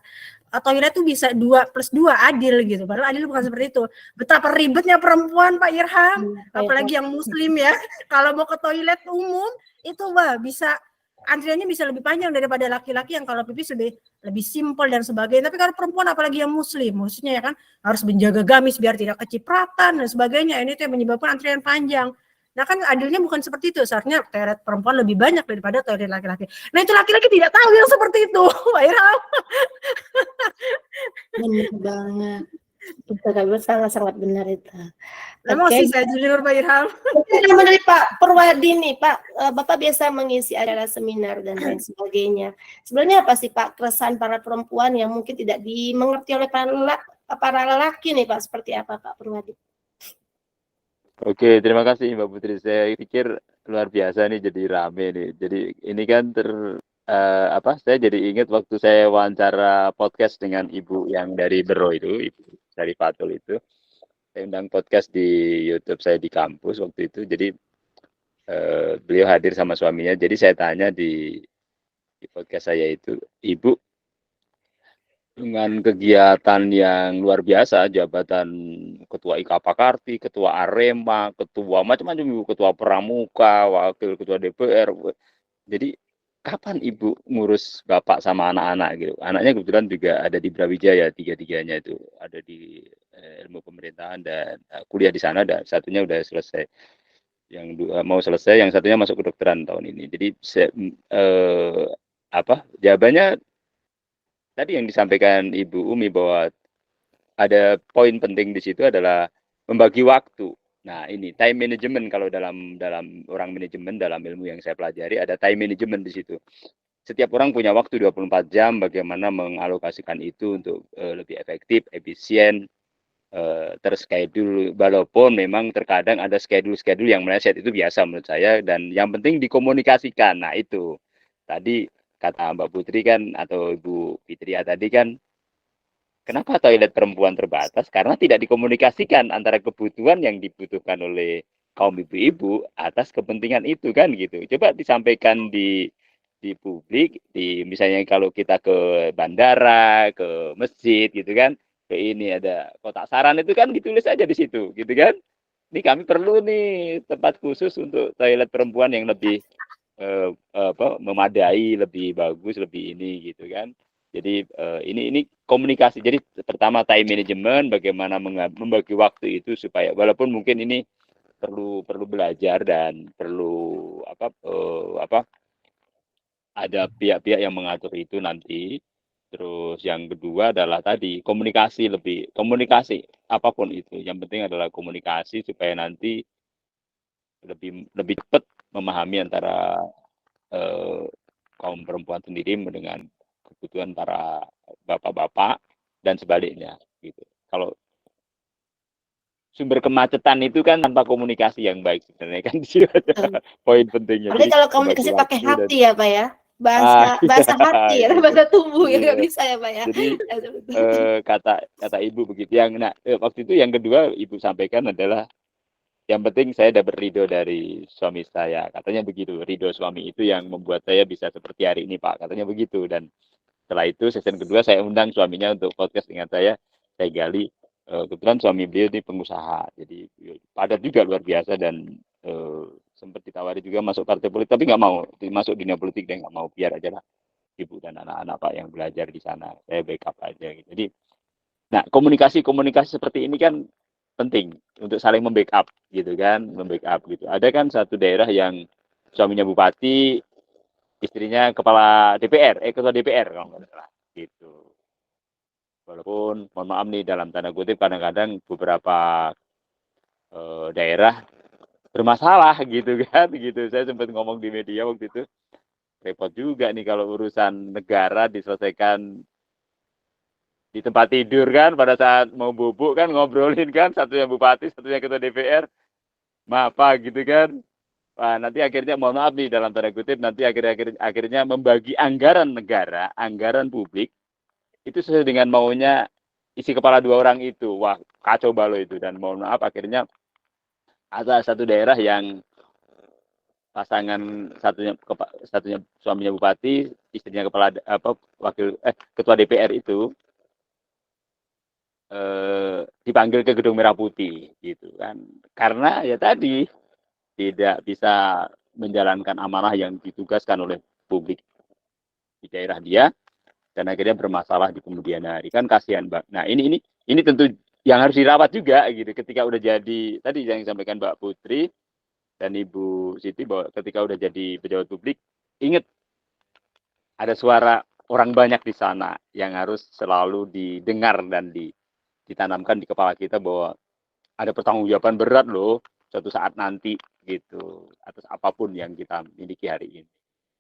toilet itu bisa 2+2 adil gitu. Padahal adil bukan seperti itu. Betapa ribetnya perempuan Pak Irham, apalagi yang muslim ya. Kalau mau ke toilet umum itu bisa antriannya bisa lebih panjang daripada laki-laki yang kalau pipis lebih simpel dan sebagainya. Tapi kalau perempuan apalagi yang muslim, maksudnya ya kan harus menjaga gamis biar tidak kecipratan dan sebagainya. Ini tuh yang menyebabkan antrian panjang. Nah kan adilnya bukan seperti itu. Seharusnya toilet perempuan lebih banyak daripada toilet laki-laki. Nah itu laki-laki tidak tahu yang seperti itu, Pak Irham. Benar banget. Itu kan sangat-sangat benar itu. Emosi saya jujur Pak Irham. Nama dari Pak Purwadi nih Pak, Bapak biasa mengisi acara seminar dan lain sebagainya. Sebenarnya apa sih Pak keresahan para perempuan yang mungkin tidak dimengerti oleh para lelaki nih Pak, seperti apa Pak Purwadi? Oke, terima kasih Mbak Putri. Saya pikir luar biasa nih jadi rame nih. Jadi ini kan saya jadi ingat waktu saya wawancara podcast dengan ibu yang dari Bero itu, ibu dari Fatul itu. Saya undang podcast di YouTube saya di kampus waktu itu. Jadi beliau hadir sama suaminya. Jadi saya tanya di podcast saya itu, Ibu dengan kegiatan yang luar biasa, jabatan ketua IKAPAKARTI, ketua Arema, ketua macam-macam ibu, ketua Pramuka, wakil ketua DPR. Jadi kapan ibu ngurus bapak sama anak-anak gitu? Anaknya kebetulan juga ada di Brawijaya, tiga-tiganya itu ada di ilmu pemerintahan dan kuliah di sana. Dan satunya udah selesai, yang mau selesai, yang satunya masuk kedokteran tahun ini. Jadi jawabannya tadi yang disampaikan Ibu Umi bahwa ada poin penting di situ adalah membagi waktu. Nah, ini time management kalau dalam orang manajemen, dalam ilmu yang saya pelajari ada time management di situ. Setiap orang punya waktu 24 jam, bagaimana mengalokasikan itu untuk lebih efektif, efisien, terschedule. Walaupun memang terkadang ada schedule yang meleset, itu biasa menurut saya, dan yang penting dikomunikasikan. Nah, itu tadi kata Mbak Putri kan, atau Ibu Fitria tadi kan, kenapa toilet perempuan terbatas? Karena tidak dikomunikasikan antara kebutuhan yang dibutuhkan oleh kaum ibu-ibu atas kepentingan itu kan gitu. Coba disampaikan di publik, misalnya kalau kita ke bandara, ke masjid gitu kan, ke ini ada kotak saran itu kan ditulis aja di situ gitu kan. Ini kami perlu nih tempat khusus untuk toilet perempuan yang lebih memadai, lebih bagus, lebih ini gitu kan. Jadi ini komunikasi. Jadi pertama time management, bagaimana membagi waktu itu supaya walaupun mungkin ini perlu belajar dan perlu ada pihak-pihak yang mengatur itu nanti. Terus yang kedua adalah tadi komunikasi apapun itu. Yang penting adalah komunikasi supaya nanti lebih cepat memahami antara kaum perempuan sendiri dengan kebutuhan para bapak-bapak dan sebaliknya gitu. Kalau sumber kemacetan itu kan tanpa komunikasi yang baik sebenarnya kan di sini ada poin pentingnya. Tapi kalau komunikasi pakai hati ya Pak ya, bahasa hati ya, gitu. bahasa tubuh ya Iya. nggak bisa ya Pak ya. Jadi kata ibu begitu. Waktu itu yang kedua ibu sampaikan adalah yang penting saya dapat ridho dari suami saya. Katanya begitu. Ridho suami itu yang membuat saya bisa seperti hari ini Pak. Katanya begitu. Dan setelah itu season kedua saya undang suaminya untuk podcast dengan saya gali. Kebetulan suami beliau ini pengusaha. Jadi padat juga luar biasa dan sempat ditawari juga masuk partai politik. Tapi nggak mau masuk dunia politik dan nggak mau, biar aja lah ibu dan anak-anak Pak yang belajar di sana. Saya backup aja. Gitu. Jadi, nah komunikasi seperti ini kan penting untuk saling membackup gitu kan, gitu. Ada kan satu daerah yang suaminya bupati, istrinya kepala DPR, ketua DPR kalau nggak salah gitu. Walaupun mohon maaf nih dalam tanda kutip kadang-kadang beberapa daerah bermasalah gitu kan, gitu. Saya sempat ngomong di media waktu itu, repot juga nih kalau urusan negara diselesaikan di tempat tidur kan, pada saat mau bubuk kan ngobrolin kan, satunya bupati, satunya ketua DPR, apa gitu kan. Wah, nanti akhirnya mohon maaf nih dalam tanda kutip, nanti akhirnya membagi anggaran negara, anggaran publik itu sesuai dengan maunya isi kepala dua orang itu. Wah, kacau balau itu. Dan mohon maaf akhirnya ada satu daerah yang pasangan satunya suaminya bupati, istrinya ketua DPR itu dipanggil ke Gedung Merah Putih gitu kan, karena ya tadi tidak bisa menjalankan amanah yang ditugaskan oleh publik di daerah dia, dan akhirnya bermasalah di kemudian hari. Kan kasihan Mbak. Nah ini tentu yang harus dirawat juga gitu. Ketika udah jadi tadi yang disampaikan Mbak Putri dan Ibu Siti, bahwa ketika udah jadi pejabat publik, ingat ada suara orang banyak di sana yang harus selalu didengar dan ditanamkan di kepala kita bahwa ada pertanggungjawaban berat loh suatu saat nanti gitu atas apapun yang kita miliki hari ini,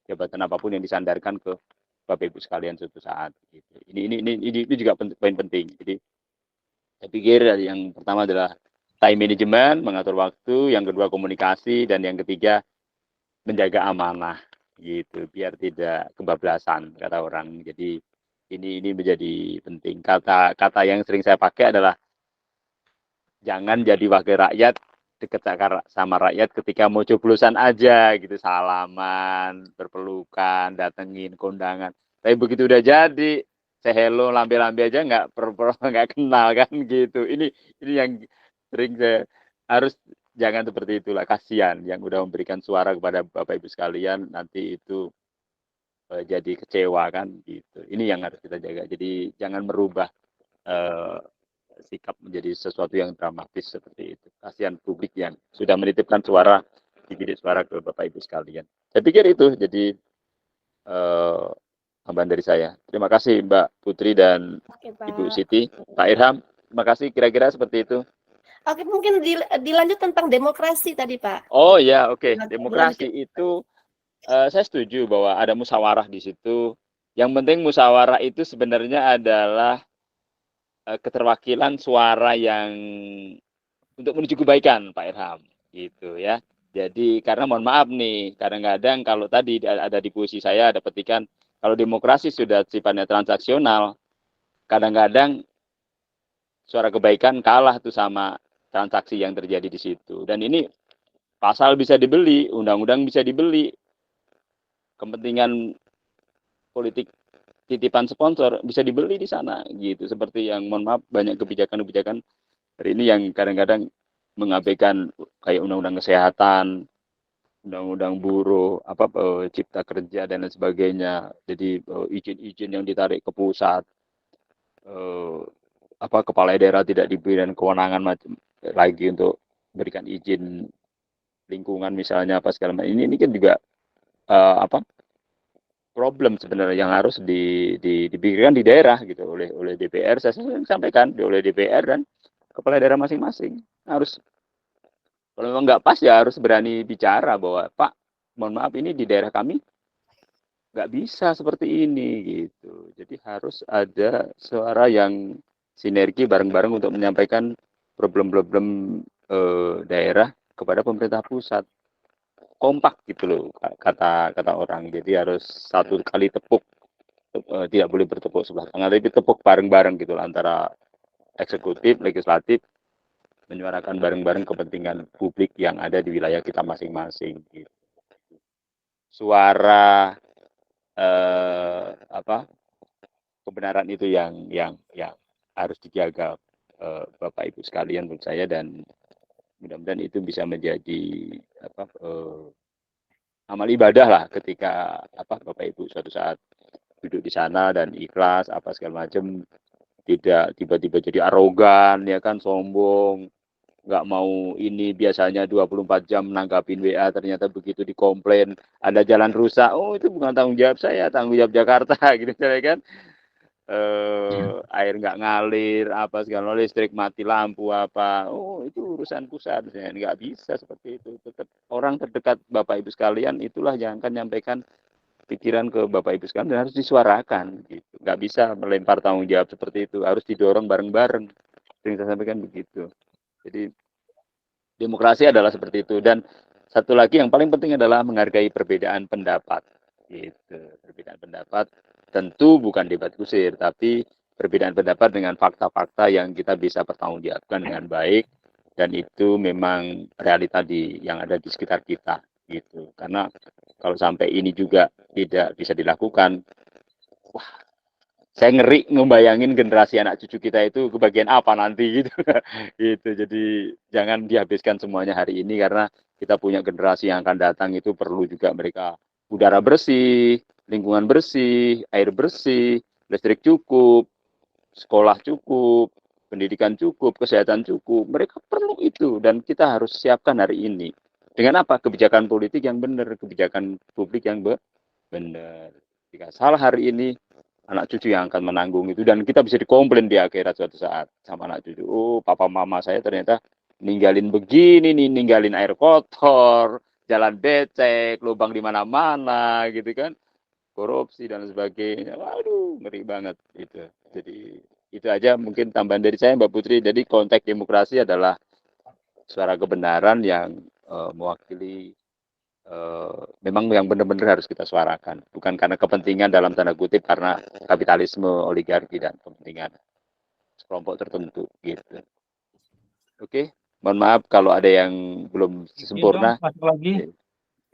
jabatan apapun yang disandarkan ke Bapak Ibu sekalian suatu saat gitu. Ini juga poin penting. Jadi saya pikir yang pertama adalah time management, mengatur waktu, yang kedua komunikasi, dan yang ketiga menjaga amanah gitu biar tidak kebablasan kata orang. Jadi ini menjadi penting. Kata yang sering saya pakai adalah jangan jadi wakil rakyat deket sama rakyat ketika mau coblosan aja gitu, salaman, berpelukan, datengin kondangan. Tapi begitu udah jadi, saya hello lambe-lambe aja nggak kenal kan gitu. Ini yang sering saya harus jangan seperti itulah, kasihan yang udah memberikan suara kepada Bapak Ibu sekalian nanti itu jadi kecewa kan gitu. Ini yang harus kita jaga. Jadi jangan merubah sikap menjadi sesuatu yang dramatis seperti itu. Kasihan publik yang sudah menitipkan suara di bilik suara ke Bapak Ibu sekalian. Saya pikir itu jadi tambahan dari saya. Terima kasih Mbak Putri dan Oke, Pak. Ibu Siti, Pak Irham. Terima kasih, kira-kira seperti itu. Oke, mungkin dilanjut tentang demokrasi tadi, Pak. Oh ya, oke. Dilanjut. Demokrasi itu saya setuju bahwa ada musyawarah di situ. Yang penting musyawarah itu sebenarnya adalah keterwakilan suara yang untuk menuju kebaikan, Pak Irham, gitu ya. Jadi karena mohon maaf nih, kadang-kadang kalau tadi ada di puisi saya ada petikan, kalau demokrasi sudah sifatnya transaksional, kadang-kadang suara kebaikan kalah tuh sama transaksi yang terjadi di situ. Dan ini pasal bisa dibeli, undang-undang bisa dibeli, kepentingan politik titipan sponsor bisa dibeli di sana gitu, seperti yang mohon maaf banyak kebijakan-kebijakan hari ini yang kadang-kadang mengabaikan kayak undang-undang kesehatan, undang-undang buruh, cipta kerja dan lain sebagainya. Jadi izin-izin yang ditarik ke pusat, kepala daerah tidak diberikan kewenangan lagi untuk berikan izin lingkungan misalnya segala macam. Ini kan juga problem sebenarnya yang harus dipikirkan di daerah gitu oleh DPR. Saya sampaikan oleh DPR dan kepala daerah masing-masing harus, kalau memang nggak pas ya harus berani bicara bahwa Pak, mohon maaf ini di daerah kami nggak bisa seperti ini gitu. Jadi harus ada suara yang sinergi bareng-bareng untuk menyampaikan problem-problem daerah kepada pemerintah pusat. Kompak gitu loh kata orang. Jadi harus satu kali tepuk, tidak boleh bertepuk sebelah tangan, tapi tepuk bareng-bareng gitu loh, antara eksekutif, legislatif, menyuarakan bareng-bareng kepentingan publik yang ada di wilayah kita masing-masing gitu. Suara kebenaran itu yang harus dijaga Bapak Ibu sekalian menurut saya, dan mudah-mudahan itu bisa menjadi amal ibadah lah ketika Bapak Ibu suatu saat duduk di sana dan ikhlas segala macam, tidak tiba-tiba jadi arogan ya kan, sombong, nggak mau ini, biasanya 24 jam nanggapin WA, ternyata begitu dikomplain ada jalan rusak, oh itu bukan tanggung jawab saya, tanggung jawab Jakarta gitu ya kan. Air nggak ngalir, segala, listrik mati, lampu oh itu urusan pusat. Nggak bisa seperti itu. Tetap orang terdekat Bapak Ibu sekalian itulah yang akan menyampaikan pikiran ke Bapak Ibu sekalian dan harus disuarakan gitu. Nggak bisa melempar tanggung jawab seperti itu, harus didorong bareng-bareng. Sering saya sampaikan begitu. Jadi demokrasi adalah seperti itu. Dan satu lagi yang paling penting adalah menghargai perbedaan pendapat gitu. Perbedaan pendapat tentu bukan debat kusir, tapi perbedaan pendapat dengan fakta-fakta yang kita bisa pertanggungjawabkan dengan baik, dan itu memang realita yang ada di sekitar kita gitu. Karena kalau sampai ini juga tidak bisa dilakukan, wah, saya ngeri ngebayangin generasi anak cucu kita itu kebagian apa nanti gitu. Gitu. Jadi jangan dihabiskan semuanya hari ini, karena kita punya generasi yang akan datang itu perlu juga mereka udara bersih, lingkungan bersih, air bersih, listrik cukup, sekolah cukup, pendidikan cukup, kesehatan cukup. Mereka perlu itu, dan kita harus siapkan hari ini. Dengan apa? Kebijakan politik yang benar, kebijakan publik yang benar. Jika salah hari ini, anak cucu yang akan menanggung itu, dan kita bisa dikomplain di akhirat suatu saat sama anak cucu. Oh, papa mama saya ternyata ninggalin begini nih, ninggalin air kotor, jalan becek, lubang di mana-mana gitu kan, korupsi dan sebagainya. Waduh, ngeri banget itu. Jadi itu aja mungkin tambahan dari saya, Mbak Putri. Jadi konteks demokrasi adalah suara kebenaran yang mewakili memang yang benar-benar harus kita suarakan, bukan karena kepentingan dalam tanda kutip, karena kapitalisme, oligarki dan kepentingan kelompok tertentu gitu. Oke, mohon maaf kalau ada yang belum sempurna. Satu lagi.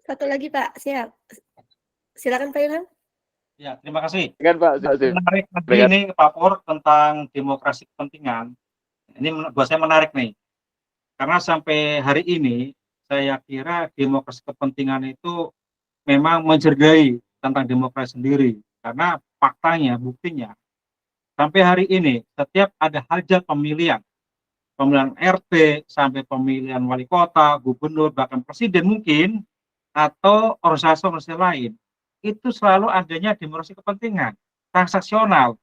Satu lagi Pak, siap. Silakan Pak Ilham. Ya, terima kasih. Kan Pak, Menarik lagi ini Pak Pur tentang demokrasi kepentingan. Ini buat saya menarik nih. Karena sampai hari ini saya kira demokrasi kepentingan itu memang mencederai tentang demokrasi sendiri. Karena faktanya, buktinya, sampai hari ini setiap ada hajat pemilihan RT sampai pemilihan wali kota, gubernur, bahkan presiden mungkin, atau organisasi lain, itu selalu adanya demokrasi kepentingan, transaksional.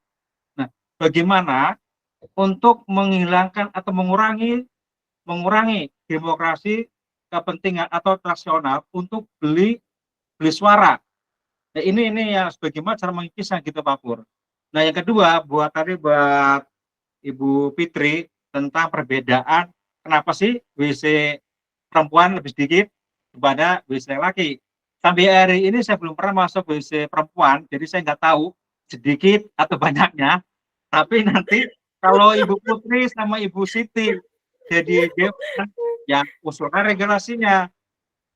Nah, bagaimana untuk menghilangkan atau mengurangi demokrasi kepentingan atau transaksional untuk beli suara. Nah, ini yang sebagaimana cara mengikisnya gitu Pak Pur. Nah, yang kedua buat Ibu Fitri tentang perbedaan kenapa sih WC perempuan lebih sedikit daripada WC laki. Sampai hari ini saya belum pernah masuk WC perempuan, jadi saya nggak tahu sedikit atau banyaknya. Tapi nanti kalau Ibu Putri sama Ibu Siti jadi dewan, ya usulkan regulasinya,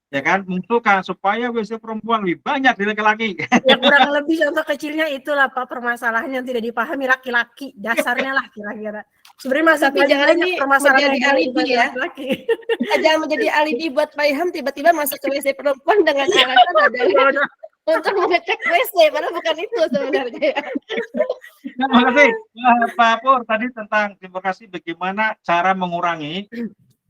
ya kan, mengusulkan supaya WC perempuan lebih banyak dari laki-laki. Ya kurang lebih contoh kecilnya itulah Pak, permasalahan yang tidak dipahami laki-laki, dasarnya lah kira-kira. Sebenarnya Tapi jangan ini menjadi alibi ya. Laki. Jangan menjadi alibi buat Pak Ilham tiba-tiba masuk ke WC perempuan dengan alasan adalah untuk mengecek WC, padahal bukan itu sebenarnya. Terima kasih Pak Pur tadi tentang demokrasi, bagaimana cara mengurangi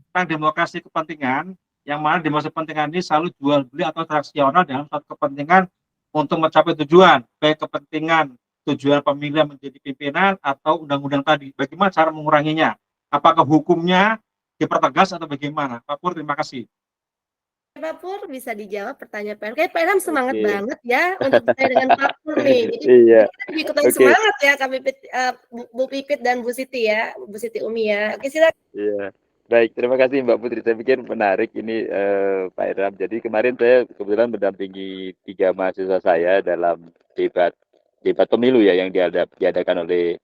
tentang demokrasi kepentingan, yang mana demokrasi kepentingan ini selalu jual beli atau transaksional dalam suatu kepentingan untuk mencapai tujuan, baik kepentingan tujuan pemilihan menjadi pimpinan atau undang-undang tadi. Bagaimana cara menguranginya? Apakah hukumnya dipertegas atau bagaimana? Pak Pur, terima kasih. Pak Pur bisa dijawab pertanyaan Pak. Kayak Pak Ilham semangat banget ya untuk bertanya dengan Pak Pur nih. Jadi kita ikutan semangat ya Kak Pipit, Bu Pipit dan Bu Siti ya, Bu Siti Umi ya. Oke, silakan. Iya. Baik, terima kasih Mbak Putri. Saya pikir menarik ini Pak Ilham. Jadi kemarin saya kebetulan mendampingi 3 mahasiswa saya dalam debat pemilu ya yang diadakan oleh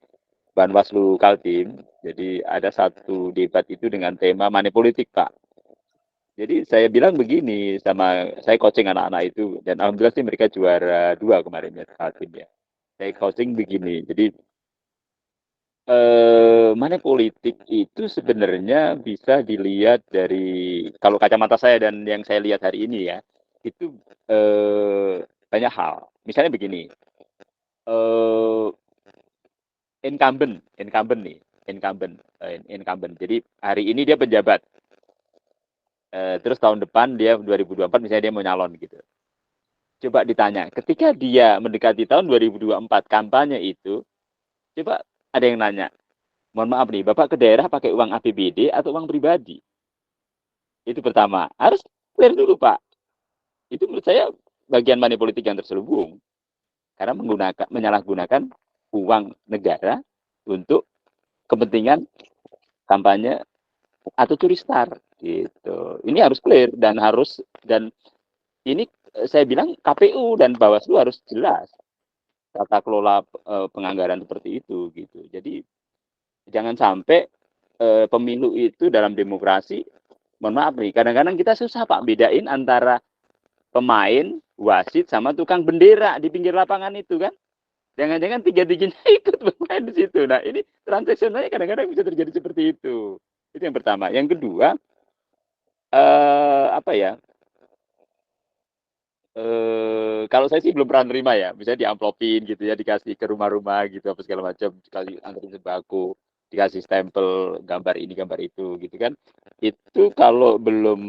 Banwaslu Kaltim. Jadi ada satu debat itu dengan tema money politik, Pak. Jadi saya bilang begini sama, saya coaching anak-anak itu, dan alhamdulillah sih mereka juara 2 kemarin ya, Kaltim ya. Saya coaching begini, jadi money politik itu sebenarnya bisa dilihat dari, kalau kacamata saya dan yang saya lihat hari ini ya, itu banyak hal. Misalnya begini, incumbent. Jadi hari ini dia penjabat, terus tahun depan dia 2024 misalnya dia mau nyalon gitu. Coba ditanya, ketika dia mendekati tahun 2024 kampanye itu, coba ada yang nanya, mohon maaf nih, Bapak ke daerah pakai uang APBD atau uang pribadi? Itu pertama, harus clear dulu Pak. Itu menurut saya bagian money politik yang terselubung, karena menyalahgunakan uang negara untuk kepentingan kampanye atau curi star gitu. Ini harus clear dan ini saya bilang KPU dan Bawaslu harus jelas tata kelola penganggaran seperti itu gitu. Jadi jangan sampai pemilu itu dalam demokrasi, mohon maaf nih, kadang-kadang kita susah Pak bedain antara pemain, wasit sama tukang bendera di pinggir lapangan itu kan. Jangan-jangan tiga-tiganya ikut bermain di situ. Nah, ini transaksionalnya kadang-kadang bisa terjadi seperti itu. Itu yang pertama. Yang kedua, kalau saya sih belum pernah nerima ya, misalnya diamplopin gitu ya, dikasih ke rumah-rumah gitu, apa segala macam, dikasih anterin sembako, dikasih stempel gambar ini gambar itu gitu kan. Itu kalau belum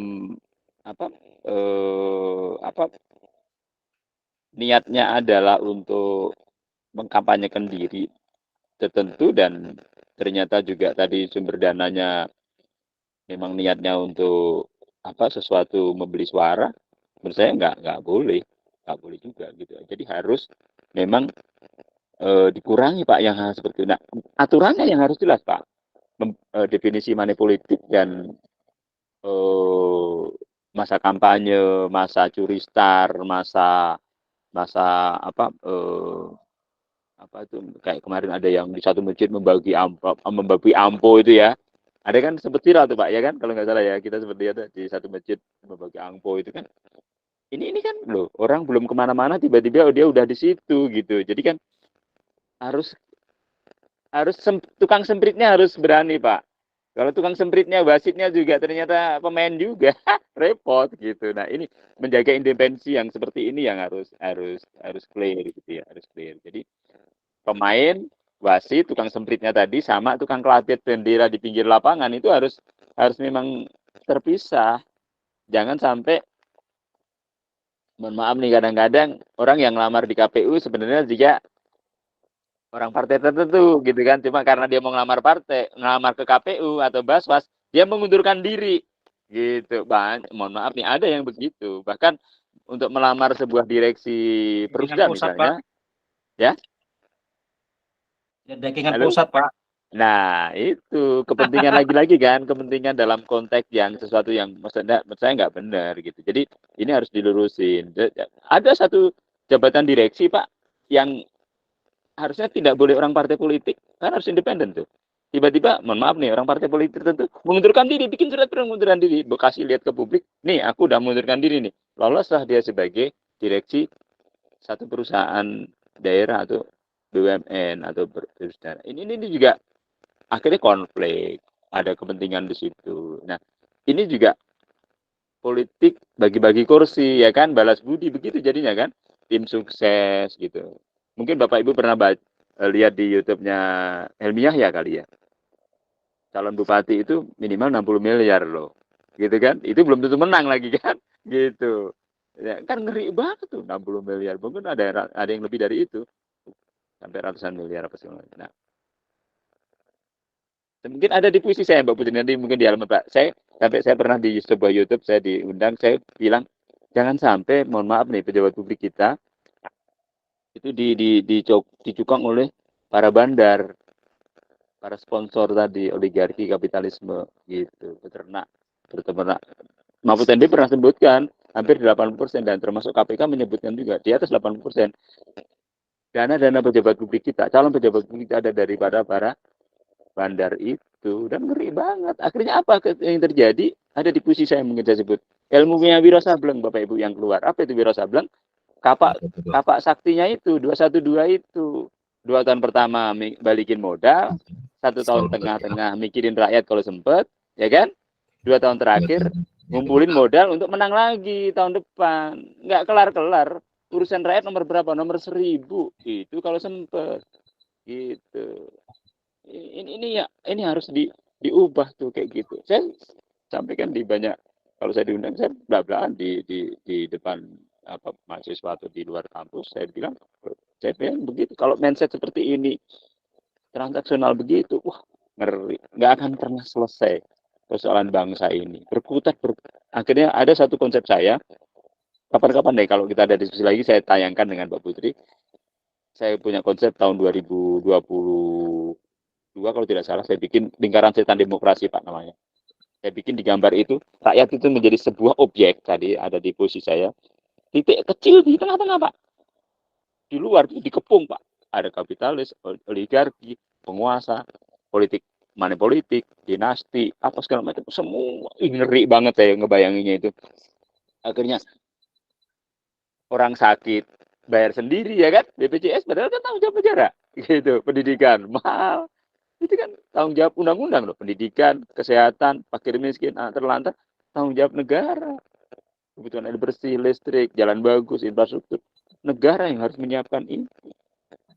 niatnya adalah untuk mengkampanyekan diri tertentu dan ternyata juga tadi sumber dananya memang niatnya untuk sesuatu membeli suara, menurut saya nggak boleh juga gitu. Jadi harus memang dikurangi Pak yang hal seperti itu. Nah, aturannya yang harus jelas Pak. Definisi money politik dan masa kampanye, masa curi star, masa masa apa itu kayak kemarin ada yang di satu masjid membagi ampo itu ya. Ada kan sempat viral tuh Pak ya kan kalau nggak salah ya kita seperti itu di satu masjid membagi angpo itu kan. Ini kan loh orang belum kemana-mana tiba-tiba dia udah di situ gitu. Jadi kan harus tukang sempritnya harus berani Pak. Kalau tukang sempritnya wasitnya juga ternyata pemain juga repot gitu. Nah ini menjaga independensi yang seperti ini yang harus clear gitu ya harus clear. Jadi pemain, wasit, tukang sempritnya tadi sama tukang kelabit bendera di pinggir lapangan itu harus memang terpisah. Jangan sampai mohon maaf nih kadang-kadang orang yang lamar di KPU sebenarnya juga orang partai tertentu gitu kan. Cuma karena dia mau ngelamar ke KPU atau Baswas, dia mengundurkan diri gitu. Mohon maaf nih ada yang begitu. Bahkan untuk melamar sebuah direksi Perusda misalnya, ya. Backingan Halo? pusat Pak. Nah, itu kepentingan lagi-lagi kan, kepentingan dalam konteks yang sesuatu yang menurut saya nggak benar gitu. Jadi ini harus dilurusin. Ada satu jabatan direksi Pak yang harusnya tidak boleh orang partai politik, kan harus independen tuh. Tiba-tiba, mohon maaf nih, orang partai politik tertentu mengundurkan diri, bikin surat pengunduran diri, bekasi lihat ke publik, nih aku udah mengundurkan diri nih, loloslah dia sebagai direksi satu perusahaan daerah atau BUMN atau perusahaan. Ini juga akhirnya konflik, ada kepentingan di situ. Nah, ini juga politik bagi-bagi kursi ya kan, balas budi begitu jadinya kan, tim sukses gitu. Mungkin Bapak Ibu pernah lihat di YouTube-nya Helmi Yahya kali ya. Calon bupati itu minimal 60 miliar loh. Gitu kan? Itu belum tentu menang lagi kan? Gitu. Ya, kan ngeri banget tuh 60 miliar. Mungkin ada yang lebih dari itu. Sampai ratusan miliar apa sih. Nah, mungkin ada di puisi saya Mbak Putri nanti mungkin di halaman Pak. Saya pernah di sebuah YouTube saya diundang, saya bilang jangan sampai mohon maaf nih pejabat publik kita itu dicukang oleh para bandar, para sponsor tadi, oligarki kapitalisme gitu, peternak. Mahfud MD pernah sebutkan hampir 80% dan termasuk KPK menyebutkan juga di atas 80%. Dana pejabat publik kita, calon pejabat publik kita ada daripada para bandar itu dan ngeri banget. Akhirnya apa yang terjadi? Ada di puisi saya mungkin saya sebut. Ilmunya Wiro Sableng Bapak Ibu yang keluar. Apa itu Wiro Sableng? Kapak saktinya itu 212 itu 2 tahun pertama balikin modal, 1 tahun tengah-tengah mikirin rakyat kalau sempet, ya kan? 2 tahun terakhir ngumpulin modal untuk menang lagi tahun depan. Nggak kelar-kelar. Urusan rakyat nomor berapa? Nomor 1000 itu kalau sempet. Gitu. Ini harus diubah tuh kayak gitu. Saya sampaikan di banyak kalau saya diundang saya belak-belakan di depan mahasiswa atau di luar kampus saya bilang begitu kalau mindset seperti ini transaksional begitu wah ngeri nggak akan pernah selesai persoalan bangsa ini akhirnya ada satu konsep saya kapan-kapan deh kalau kita ada diskusi lagi saya tayangkan dengan Mbak Putri saya punya konsep tahun 2022 kalau tidak salah saya bikin lingkaran setan demokrasi Pak namanya saya bikin di gambar itu rakyat itu menjadi sebuah objek tadi ada di posisi saya titik kecil di tengah-tengah Pak di luar dikepung Pak ada kapitalis oligarki penguasa politik money politik dinasti apa segala macam semua ngeri banget saya ngebayanginnya itu akhirnya orang sakit bayar sendiri ya kan BPJS padahal kan tanggung jawab negara gitu pendidikan mahal itu kan tanggung jawab undang-undang loh pendidikan kesehatan fakir miskin terlantar tanggung jawab negara kebutuhan air bersih, listrik, jalan bagus, infrastruktur. Negara yang harus menyiapkan ini.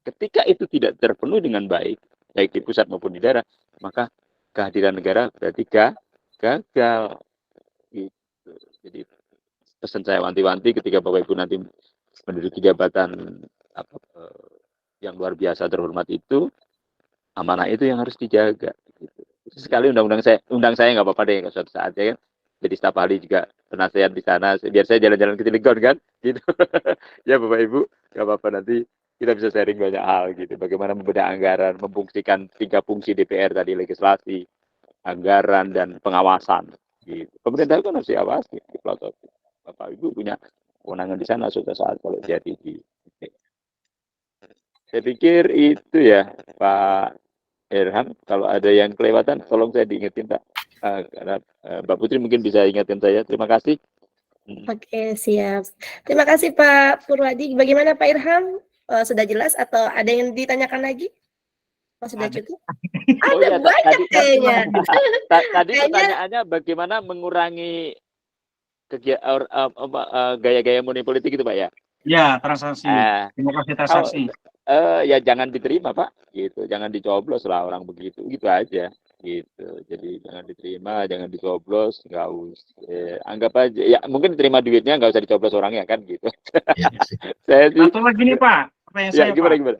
Ketika itu tidak terpenuhi dengan baik di pusat maupun di daerah, maka kehadiran negara berarti gagal. Gitu. Jadi pesan saya wanti-wanti ketika Bapak Ibu nanti menduduki jabatan yang luar biasa terhormat itu, amanah itu yang harus dijaga. Gitu. Sekali undang saya nggak apa-apa deh suatu saat ya kan. Jadi staf ahli juga penasehat di sana, biar saya jalan-jalan ke Cilegon kan, gitu. Ya Bapak Ibu, nggak apa-apa nanti kita bisa sharing banyak hal gitu. Bagaimana membedah anggaran, memfungsikan 3 fungsi DPR tadi, legislasi, anggaran dan pengawasan. Gitu. Pemerintah kan harus diawasi, dipelototi. Bapak Ibu punya kewenangan di sana suatu saat kalau jadi di. Saya pikir itu ya Pak Irham, kalau ada yang kelewatan tolong saya diingetin Pak. Karena Mbak Putri mungkin bisa ingetin saya. Terima kasih. Oke, siap. Terima kasih Pak Purwadi. Bagaimana Pak Irham? Sudah jelas atau ada yang ditanyakan lagi? Oh, sudah Ada. cukup? Oh Ada iya, banyak kayaknya. tadi Kayaknya- pertanyaannya bagaimana mengurangi gaya-gaya money politik itu Pak ya? Ya, transaksi. Demokrasi transaksi. Ya jangan diterima Pak, gitu. Jangan dicoblos lah orang begitu, gitu aja. Gitu. Jadi jangan diterima, jangan dicoblos, nggak usah. Anggap aja, ya mungkin terima duitnya nggak usah dicoblos orangnya kan, gitu. Saya sih, Satu lagi nih Pak, pertanyaan ya saya gimana Pak. gimana?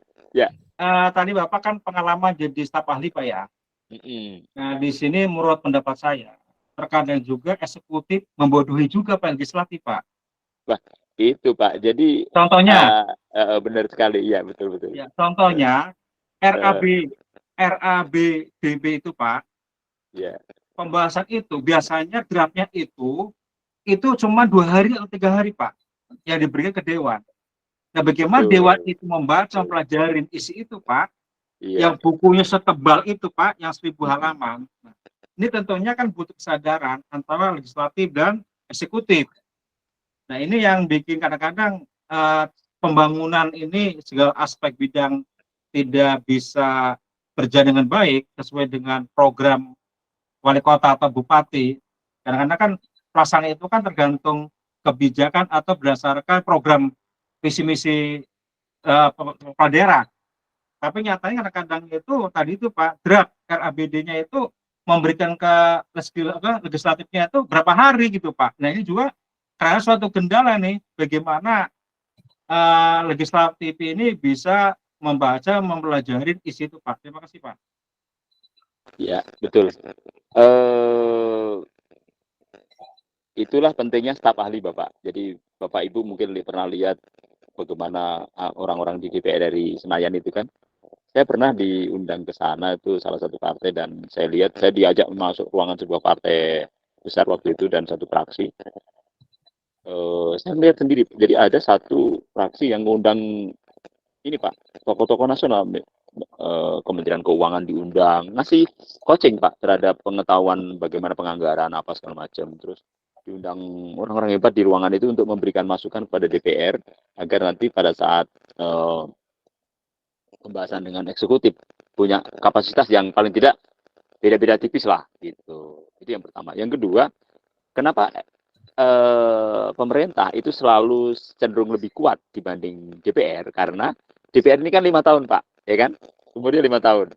Tadi Bapak kan pengalaman jadi staf ahli Pak ya. Mm-mm. Nah, di sini menurut pendapat saya, terkadang juga eksekutif membodohi juga Pak legislatif Pak. Itu Pak. Jadi Contohnya, benar sekali, ya betul. ya, contohnya RABDB itu Pak, Ya. pembahasan itu biasanya draftnya itu cuma 2 hari atau 3 hari Pak, yang diberikan ke Dewan. Nah, bagaimana Betul. Dewan itu membaca, mempelajari isi itu Pak, Iya. yang bukunya setebal itu Pak, yang 1000 halaman. Nah, ini tentunya kan butuh kesadaran antara legislatif dan eksekutif. Nah, ini yang bikin kadang-kadang pembangunan ini segala aspek bidang tidak bisa berjalan dengan baik sesuai dengan program wali kota atau bupati. Kadang-kadang kan pelaksanaan itu kan tergantung kebijakan atau berdasarkan program visi misi kepala daerah. Tapi nyatanya kadang-kadang itu tadi itu Pak, draft RABD-nya itu memberikan ke legislatifnya itu berapa hari gitu Pak. Nah ini juga karena suatu kendala nih, bagaimana legislatif ini bisa membaca, mempelajari isi itu Pak. Terima kasih Pak. Ya, betul. Itulah pentingnya staf ahli Bapak. Jadi Bapak Ibu mungkin pernah lihat bagaimana orang-orang di DPR dari Senayan itu kan. Saya pernah diundang ke sana itu salah satu partai dan saya lihat saya diajak masuk ruangan sebuah partai besar waktu itu dan satu fraksi. Saya melihat sendiri. Jadi ada satu fraksi yang mengundang ini Pak, tokoh-tokoh nasional, Kementerian Keuangan diundang, ngasih coaching Pak terhadap pengetahuan bagaimana penganggaran apa segala macam. Terus diundang orang-orang hebat di ruangan itu untuk memberikan masukan kepada DPR agar nanti pada saat pembahasan dengan eksekutif punya kapasitas yang paling tidak beda-beda tipis lah gitu. Itu yang pertama. Yang kedua, kenapa pemerintah itu selalu cenderung lebih kuat dibanding DPR? Karena DPR ini kan 5 tahun Pak, ya kan? Kemudian 5 tahun.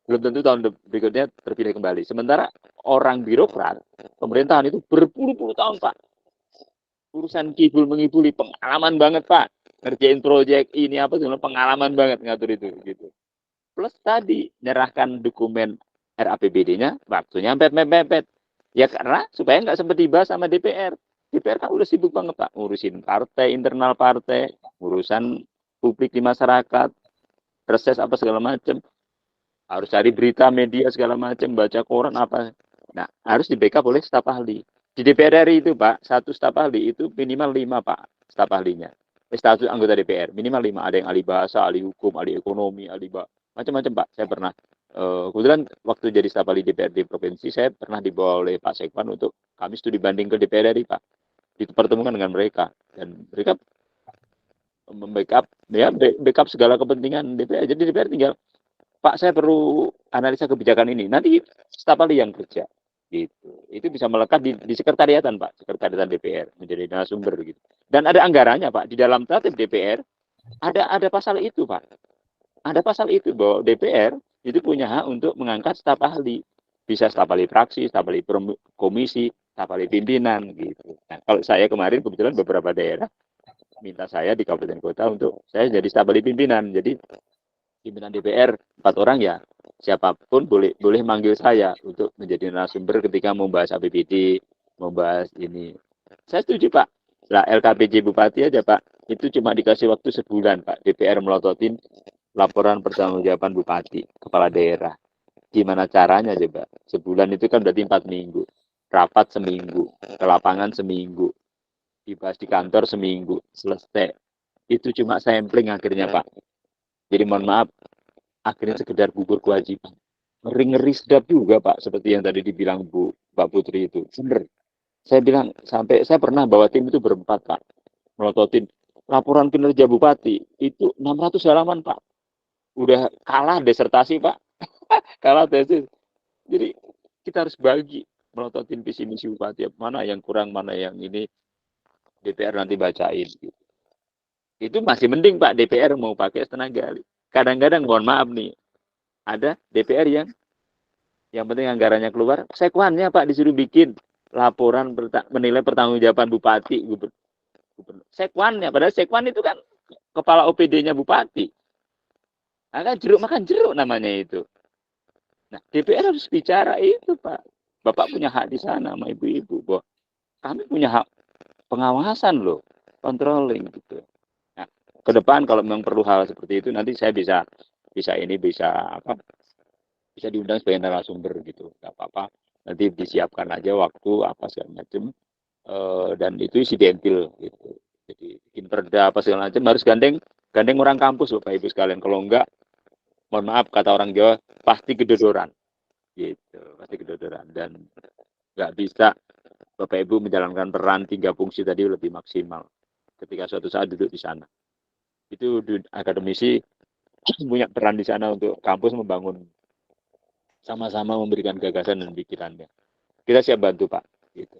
Belum tentu tahun berikutnya terpilih kembali. Sementara orang birokrat, pemerintahan itu berpuluh-puluh tahun Pak. Urusan kibul mengibuli, pengalaman banget Pak. Ngerjain proyek ini apa sebenarnya pengalaman banget ngatur itu gitu. Plus tadi nyerahkan dokumen RAPBD-nya waktunya mepet. Ya karena supaya nggak sempat dibahas sama DPR. DPR kan udah sibuk banget Pak ngurusin partai, internal partai, urusan publik di masyarakat, reses apa segala macam. Harus cari berita media segala macam, baca koran apa. Nah, harus di-backup oleh staf ahli. Di DPR RI itu Pak, satu staf ahli itu minimal 5 Pak staf ahlinya. Status anggota DPR minimal 5. Ada yang ahli bahasa, ahli hukum, ahli ekonomi, macam-macam Pak. Saya pernah kebetulan waktu jadi staf ahli DPRD provinsi, saya pernah dibawa oleh Pak Sekpan untuk kami studi banding ke DPR RI Pak. Dipertemukan dengan mereka dan mereka membackup backup segala kepentingan DPR. Jadi DPR tinggal Pak saya perlu analisa kebijakan ini. Nanti staf ahli yang kerja. Gitu. Itu bisa melekat di sekretariatan Pak, sekretariatan DPR menjadi narasumber gitu. Dan ada anggarannya Pak di dalam tatip DPR ada pasal itu Pak. Ada pasal itu bahwa DPR itu punya hak untuk mengangkat staf ahli. Bisa staf ahli fraksi, staf ahli komisi, staf ahli pimpinan gitu. Nah, kalau saya kemarin kebetulan beberapa daerah minta saya di kabupaten kota untuk saya jadi staf ahli pimpinan. Jadi pimpinan DPR 4 orang ya, siapapun boleh manggil saya untuk menjadi narasumber ketika membahas APBD, membahas ini. Saya setuju Pak. Lah LKPJ Bupati aja Pak, itu cuma dikasih waktu sebulan Pak. DPR melototin laporan pertanggungjawaban Bupati, kepala daerah. Gimana caranya coba? Sebulan itu kan berarti 4 minggu. Rapat seminggu, ke lapangan seminggu, dibahas di kantor seminggu, selesai. Itu cuma sampling akhirnya Pak. Jadi mohon maaf, akhirnya sekedar gugur kewajiban. Ngeri-ngeri sedap juga Pak, seperti yang tadi dibilang Mbak Putri itu. Bener. Saya bilang, sampai saya pernah bawa tim itu berempat Pak. Melototin laporan kinerja Bupati, itu 600 halaman Pak. Udah kalah disertasi Pak. Kalah tesis. Jadi kita harus bagi melototin visi misi Bupati. Mana yang kurang, mana yang ini. DPR nanti bacain. Itu masih mending Pak, DPR mau pakai setengah gali. Kadang-kadang mohon maaf nih, ada DPR yang penting anggarannya keluar, sekwannya Pak disuruh bikin laporan menilai pertanggungjawaban Bupati, gubernur. Sekwannya, padahal sekwan itu kan kepala OPD-nya Bupati. Nah, kan jeruk makan jeruk namanya itu. Nah, DPR harus bicara itu Pak. Bapak punya hak di sana sama ibu-ibu, bahwa kami punya hak pengawasan loh, controlling gitu. Nah, ke depan kalau memang perlu hal seperti itu, nanti saya bisa diundang sebagai narasumber gitu, nggak apa-apa. Nanti disiapkan aja waktu apa segala macam, dan itu isi dentil gitu. Jadi bikin perda apa segala macam harus gandeng orang kampus Bapak Ibu sekalian. Kalau enggak, mohon maaf kata orang Jawa, pasti kedodoran gitu, pasti kedodoran, dan nggak bisa Bapak Ibu menjalankan peran 3 fungsi tadi lebih maksimal ketika suatu saat duduk di sana. Itu akademisi punya peran di sana untuk kampus membangun, sama-sama memberikan gagasan dan pikirannya. Kita siap bantu Pak. Gitu.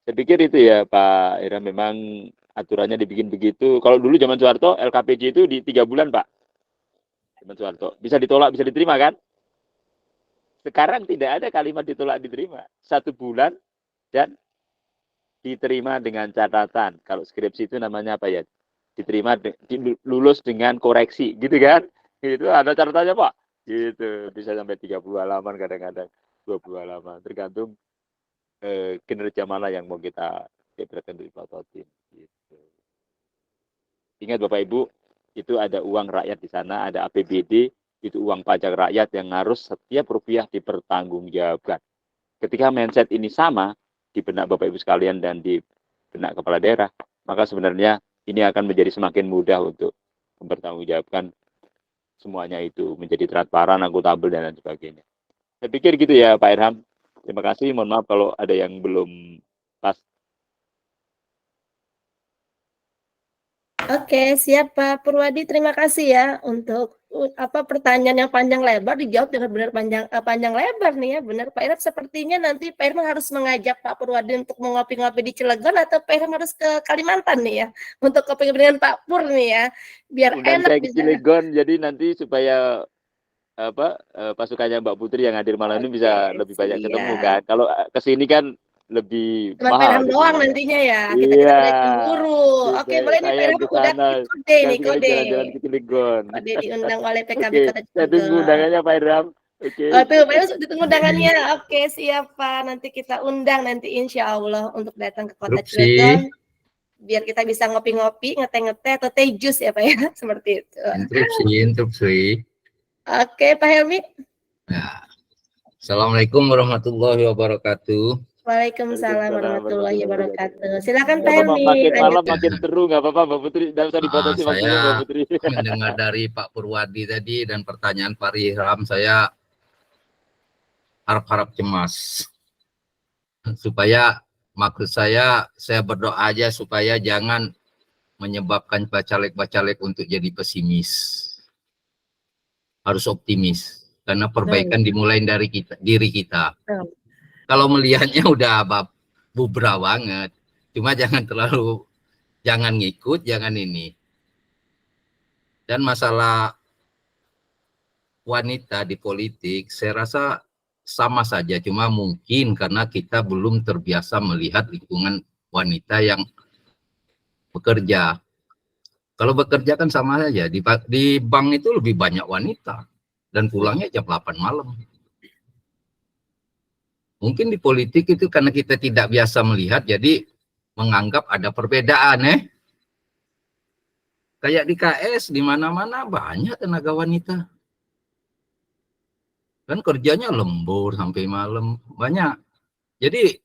Saya pikir itu ya Pak Ira, memang aturannya dibikin begitu. Kalau dulu zaman Soeharto, LKPJ itu di 3 bulan Pak. Zaman Soeharto. Bisa ditolak, bisa diterima kan? Sekarang tidak ada kalimat ditolak diterima. 1 bulan dan diterima dengan catatan. Kalau skripsi itu namanya apa ya? Diterima, lulus dengan koreksi, gitu kan? Itu ada catatannya Pak. Gitu, bisa sampai 30 halaman, kadang-kadang 20 halaman, tergantung kinerja mana yang mau kita dipototin. Gitu. Ingat Bapak Ibu, itu ada uang rakyat di sana, ada APBD, itu uang pajak rakyat yang harus setiap rupiah dipertanggungjawabkan. Ketika mindset ini sama di benak Bapak Ibu sekalian dan di benak kepala daerah, maka sebenarnya ini akan menjadi semakin mudah untuk mempertanggungjawabkan semuanya itu menjadi transparan, akuntabel, dan lain sebagainya. Saya pikir gitu ya Pak Irham. Terima kasih, mohon maaf kalau ada yang belum pas. Oke, siap Pak Purwadi. Terima kasih ya untuk pertanyaan yang panjang lebar dijawab dengan benar panjang lebar nih ya. Benar Pak Irham, sepertinya nanti Pak Irham harus mengajak Pak Purwadi untuk mengopi-ngopi di Cilegon, atau Pak Irham harus ke Kalimantan nih ya untuk kopi dengan Pak Pur nih ya. Biar Undang enak saya ke bisa. Cilegon, jadi nanti supaya pasukannya Mbak Putri yang hadir malam ini bisa lebih banyak ketemu kan. Kalau kesini kan lebih Cuma Pak mahal Irham gitu doang ya. nantinya ya. Kita Iya. boleh cemburu. Oke, boleh nih Pak Saya Irham ke udah sana. kode nih, kode. Jalan-jalan ke Cilegon. Kode diundang oleh PKB Oke, Kota saya tunggu Cilegon. undangannya Pak Irham. Oke. Oh, tuh, Pak Irham ditunggu undangannya. Oke, siap Pak. Nanti kita undang nanti insya Allah untuk datang ke Kota Cilegon. Biar kita bisa ngopi-ngopi, ngeteh-ngeteh, atau teh jus ya Pak ya. Seperti itu. Instruksi. Oke, Pak Helmi. Ya. Assalamualaikum warahmatullahi wabarakatuh. Waalaikumsalam warahmatullahi wabarakatuh. Silakan Pak Nggak apa-apa, Helmi. makin malam Lanjutkan. makin seru, nggak apa-apa Mbak Putri. Tidak usah dibatasi waktunya Mbak Saya Putri. mendengar dari Pak Purwadi tadi dan pertanyaan Pak Irham, saya harap-harap cemas. Supaya, maksud saya berdoa aja supaya jangan menyebabkan bacalek-bacalek untuk jadi pesimis. Harus optimis. Karena perbaikan dimulai dari diri kita. Kalau melihatnya udah bubra banget. Cuma jangan ngikut, jangan ini. Dan masalah wanita di politik, saya rasa sama saja. Cuma mungkin karena kita belum terbiasa melihat lingkungan wanita yang bekerja. Kalau bekerja kan sama saja. Di bank itu lebih banyak wanita dan pulangnya jam 8 malam. Mungkin di politik itu karena kita tidak biasa melihat, jadi menganggap ada perbedaan Kayak di KS, di mana-mana banyak tenaga wanita. Kan kerjanya lembur sampai malam, banyak. Jadi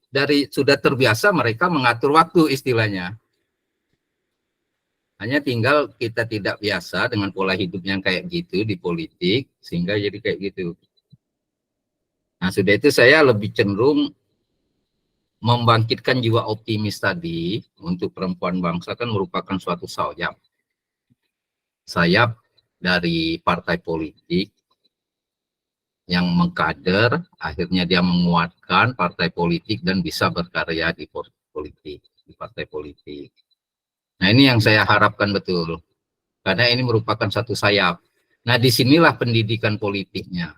sudah terbiasa mereka mengatur waktu istilahnya. Hanya tinggal kita tidak biasa dengan pola hidup yang kayak gitu di politik, sehingga jadi kayak gitu. Nah, sudah itu saya lebih cenderung membangkitkan jiwa optimis tadi untuk perempuan bangsa kan merupakan suatu sayap dari partai politik yang mengkader, akhirnya dia menguatkan partai politik dan bisa berkarya di politik, di partai politik. Nah, ini yang saya harapkan betul, karena ini merupakan satu sayap. Nah, disinilah pendidikan politiknya.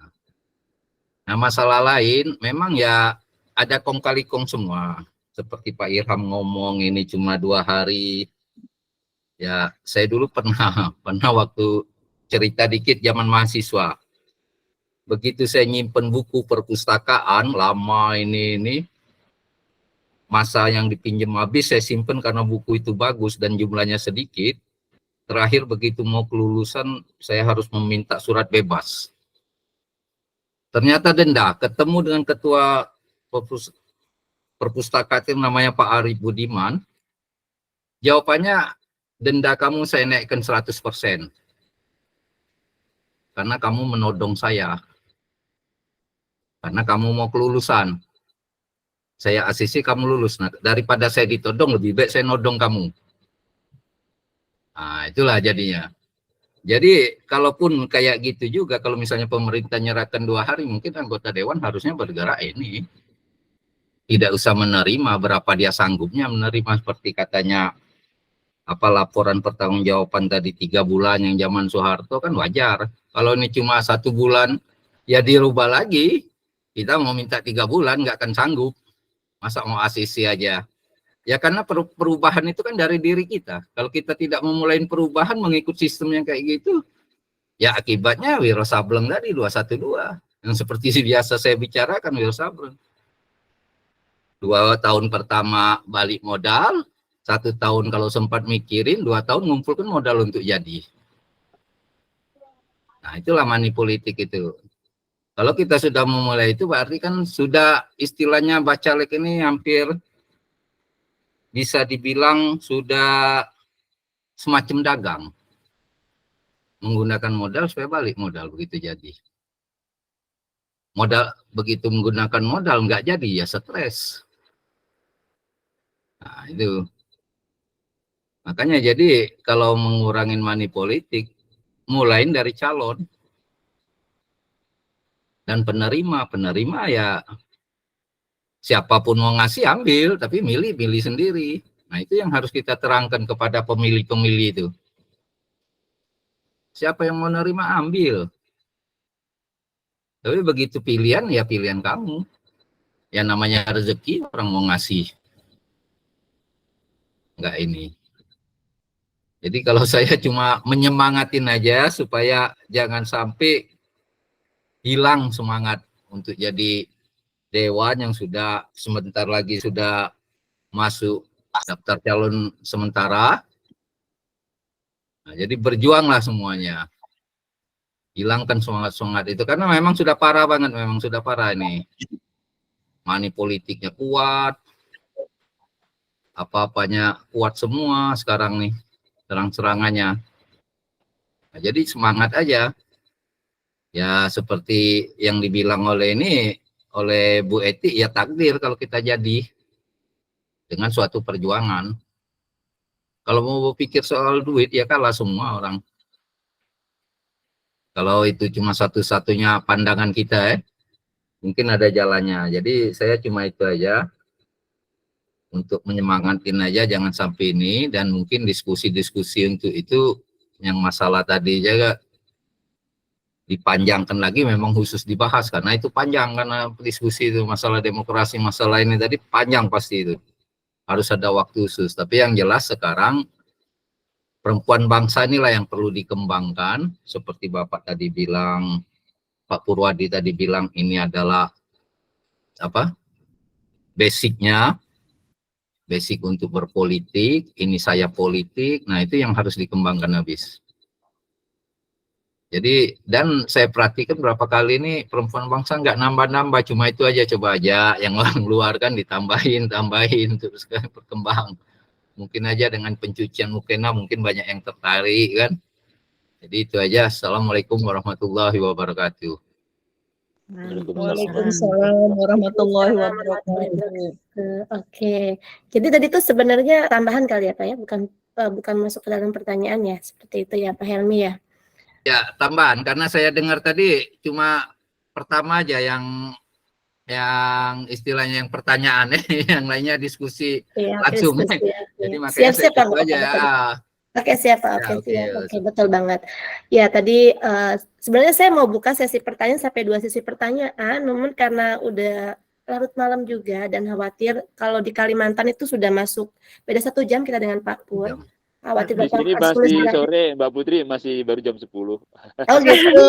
Nah, masalah lain memang ya ada kong kali kong semua. Seperti Pak Irham ngomong ini cuma 2 hari. Ya, saya dulu pernah waktu cerita dikit zaman mahasiswa. Begitu saya nyimpen buku perpustakaan lama ini masa yang dipinjam habis, saya simpen karena buku itu bagus dan jumlahnya sedikit. Terakhir begitu mau kelulusan, saya harus meminta surat bebas. Ternyata denda, ketemu dengan ketua perpustakaan namanya Pak Arif Budiman. Jawabannya, denda kamu saya naikkan 100%. Karena kamu menodong saya. Karena kamu mau kelulusan. Saya ACC, kamu lulus. Nah, daripada saya ditodong, lebih baik saya nodong kamu. Nah, itulah jadinya. Jadi, kalaupun kayak gitu juga, kalau misalnya pemerintah nyerahkan 2 hari, mungkin anggota dewan harusnya bergerak ini. Tidak usah menerima berapa dia sanggupnya menerima, seperti katanya laporan pertanggungjawaban tadi 3 bulan yang zaman Soeharto kan wajar. Kalau ini cuma 1 bulan, ya dirubah lagi. Kita mau minta 3 bulan, nggak akan sanggup. Masa mau ACC aja. Ya karena perubahan itu kan dari diri kita. Kalau kita tidak memulai perubahan mengikut sistem yang kayak gitu, ya akibatnya Wiro Sableng tadi 212. Yang seperti biasa saya bicarakan Wiro Sableng. 2 tahun pertama balik modal, 1 tahun kalau sempat mikirin, 2 tahun ngumpulkan modal untuk jadi. Nah, itulah money politik itu. Kalau kita sudah memulai itu, berarti kan sudah istilahnya bacalek ini hampir bisa dibilang sudah semacam dagang. Menggunakan modal supaya balik modal, begitu jadi. Modal, begitu menggunakan modal, nggak jadi, ya stres. Nah, itu. Makanya jadi kalau mengurangin money politik, mulain dari calon dan penerima ya siapapun mau ngasih ambil, tapi milih sendiri. Nah, itu yang harus kita terangkan kepada pemilih-pemilih itu. Siapa yang mau nerima ambil. Tapi begitu pilihan ya pilihan kamu. Ya namanya rezeki orang mau ngasih. Enggak ini. Jadi kalau saya cuma menyemangatin aja supaya jangan sampai hilang semangat untuk jadi dewan yang sudah sebentar lagi sudah masuk daftar calon sementara. Nah, jadi berjuanglah semuanya. Hilangkan semangat-semangat itu karena memang sudah parah banget, memang sudah parah ini. Money politiknya kuat. Apa-apanya kuat semua sekarang nih. Serang-serangannya. Nah, jadi semangat aja. Ya seperti yang dibilang oleh Bu Eti, ya takdir kalau kita jadi dengan suatu perjuangan. Kalau mau berpikir soal duit ya kalah semua orang. Kalau itu cuma satu-satunya pandangan kita mungkin ada jalannya. Jadi saya cuma itu aja. Untuk menyemangatin aja jangan sampai ini, dan mungkin diskusi-diskusi untuk itu yang masalah tadi juga dipanjangkan lagi, memang khusus dibahas karena itu panjang, karena diskusi itu masalah demokrasi, masalah ini tadi panjang, pasti itu harus ada waktu khusus. Tapi yang jelas sekarang perempuan bangsa inilah yang perlu dikembangkan, seperti Bapak tadi bilang, Pak Purwadi tadi bilang ini adalah apa? Basicnya, basic untuk berpolitik, ini saya politik, nah itu yang harus dikembangkan habis. Jadi, dan saya perhatikan berapa kali ini perempuan bangsa nggak nambah-nambah, cuma itu aja, coba aja yang orang luar kan tambahin, terus kan berkembang. Mungkin aja dengan pencucian mukena mungkin banyak yang tertarik kan. Jadi itu aja. Assalamualaikum warahmatullahi wabarakatuh. Waalaikumsalam warahmatullahi wabarakatuh. Oke, jadi tadi itu sebenarnya tambahan kali ya Pak ya, bukan masuk ke dalam pertanyaan ya, seperti itu ya Pak Helmi ya. Ya, tambahan karena saya dengar tadi cuma pertama aja yang istilahnya yang pertanyaan, yang lainnya diskusi Iya, langsung. diskusi, ya. Jadi makanya Siap-siap saya Pak. itu aja. Oke, siap Pak. Ya, Oke, siap. Oke, betul banget. Ya, tadi sebenarnya saya mau buka sesi pertanyaan sampai 2 sesi pertanyaan, namun karena udah larut malam juga dan khawatir kalau di Kalimantan itu sudah masuk beda 1 jam kita dengan Pak Pur. Khawatir Di Bapak sini harus masih tulis sore, Mbak Putri, masih baru jam 10. Oh gitu.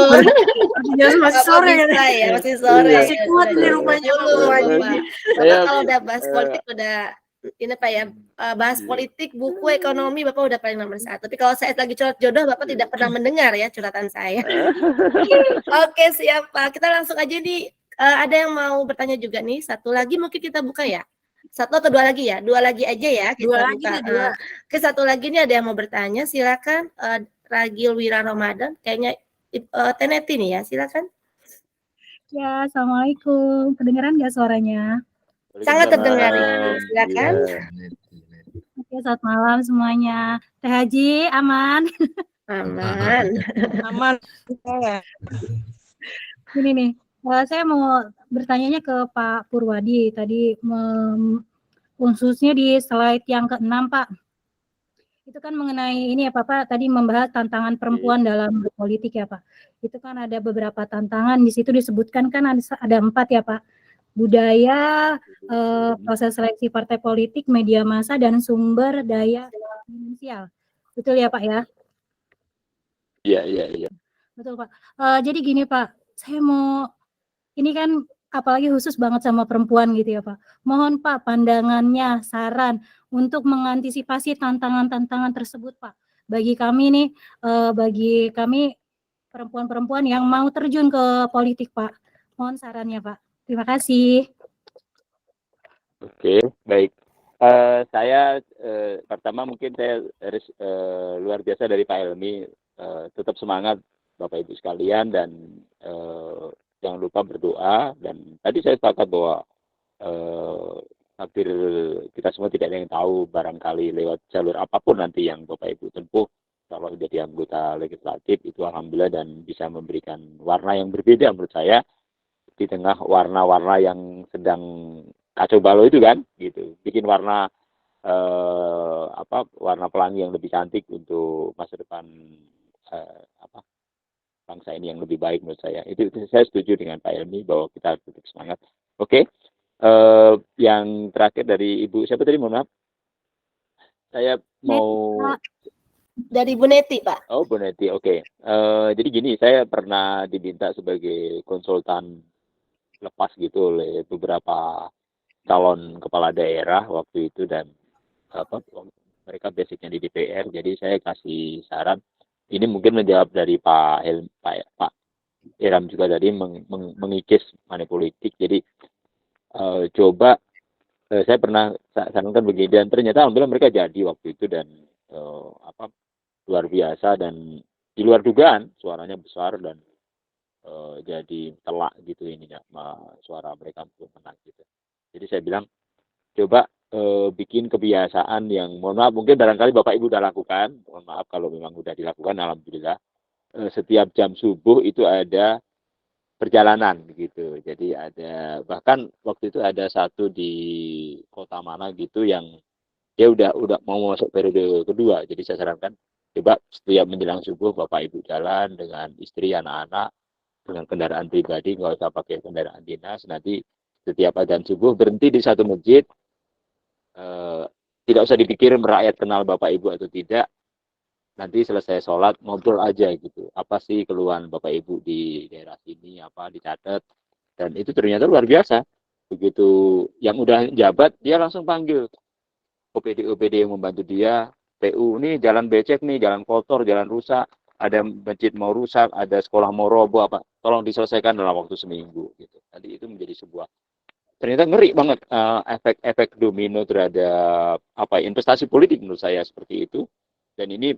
Masih sore kan? Bisa ya, masih sore. Masih kuat ini rupanya Bapak. Saya Kalau udah bahas politik udah ini Pak ya, bahas politik, buku, ekonomi Bapak udah paling nomor 1. Tapi kalau saya lagi curhat jodoh Bapak tidak pernah mendengar ya curhatan saya. Oke, siap Pak. Kita langsung aja nih, ada yang mau bertanya juga nih. Satu lagi mungkin kita buka ya. 1 atau 2 lagi ya? 2 lagi aja ya. Kita 2 lagi buka. nih, 2. Oke, 1 lagi nih ada yang mau bertanya. Silakan Ragil Wira Ramadan. Kayaknya Teneti nih ya. Silakan. Ya, assalamualaikum. Kedengeran nggak suaranya? Sangat terdengar. Silakan. Oke, selamat malam semuanya. Teh Haji, aman? Aman. Aman. Ini nih, saya mau bertanyanya ke Pak Purwadi tadi, khususnya di slide yang ke-6 Pak. Itu kan mengenai ini ya Pak, tadi membahas tantangan perempuan dalam berpolitik ya Pak. Itu kan ada beberapa tantangan, di situ disebutkan kan ada 4 ya Pak. Budaya, proses seleksi partai politik, media massa, dan sumber daya finansial. Betul ya Pak ya? Iya. Betul Pak. Jadi gini Pak, saya mau, ini kan apalagi khusus banget sama perempuan gitu ya Pak. Mohon Pak pandangannya, saran untuk mengantisipasi tantangan-tantangan tersebut Pak. Bagi kami nih, bagi kami perempuan-perempuan yang mau terjun ke politik Pak. Mohon sarannya Pak. Terima kasih. Oke, baik. Saya pertama mungkin saya luar biasa dari Pak Helmi, tetap semangat Bapak Ibu sekalian dan jangan lupa berdoa. Dan tadi saya sepakat bahwa hampir kita semua tidak ada yang tahu, barangkali lewat jalur apapun nanti yang Bapak Ibu tempuh, kalau jadi anggota legislatif itu alhamdulillah dan bisa memberikan warna yang berbeda menurut saya di tengah warna-warna yang sedang kacau balau itu kan, gitu. Bikin warna warna pelangi yang lebih cantik untuk masa depan bangsa ini yang lebih baik menurut saya. Itu saya setuju dengan Pak Helmi bahwa kita harus tetap semangat. Oke. Yang terakhir dari Ibu siapa tadi, mohon maaf. Saya mau dari Bu Neti, Pak. Oh, Bu Neti. Oke. Jadi gini, saya pernah diminta sebagai konsultan lepas gitu oleh beberapa calon kepala daerah waktu itu, dan mereka basicnya di DPR. Jadi saya kasih saran, ini mungkin menjawab dari Pak Iram juga tadi mengikis money politik. Jadi coba saya pernah sarankan begini, dan ternyata alhamdulillah mereka jadi waktu itu, dan luar biasa dan di luar dugaan suaranya besar dan jadi telak gitu ininya suara mereka untuk menang gitu. Jadi saya bilang coba bikin kebiasaan yang, mohon maaf mungkin barangkali Bapak Ibu udah lakukan, mohon maaf kalau memang udah dilakukan, alhamdulillah. Setiap jam subuh itu ada perjalanan gitu. Jadi ada, bahkan waktu itu ada satu di kota mana gitu yang dia udah mau masuk periode kedua. Jadi saya sarankan coba setiap menjelang subuh Bapak Ibu jalan dengan istri, anak-anak dengan kendaraan pribadi, nggak usah pakai kendaraan dinas. Nanti setiap adzan subuh berhenti di satu masjid, tidak usah dipikir rakyat kenal Bapak Ibu atau tidak, nanti selesai sholat ngobrol aja gitu. Apa sih keluhan Bapak Ibu di daerah sini, apa dicatat. Dan itu ternyata luar biasa. Begitu yang udah jabat, dia langsung panggil OPD yang membantu dia, PU, nih jalan becek nih, jalan kotor, jalan rusak, ada masjid mau rusak, ada sekolah mau roboh, apa, tolong diselesaikan dalam waktu seminggu. Gitu. Tadi itu menjadi sebuah, ternyata ngeri banget efek-efek domino terhadap investasi politik menurut saya seperti itu. Dan ini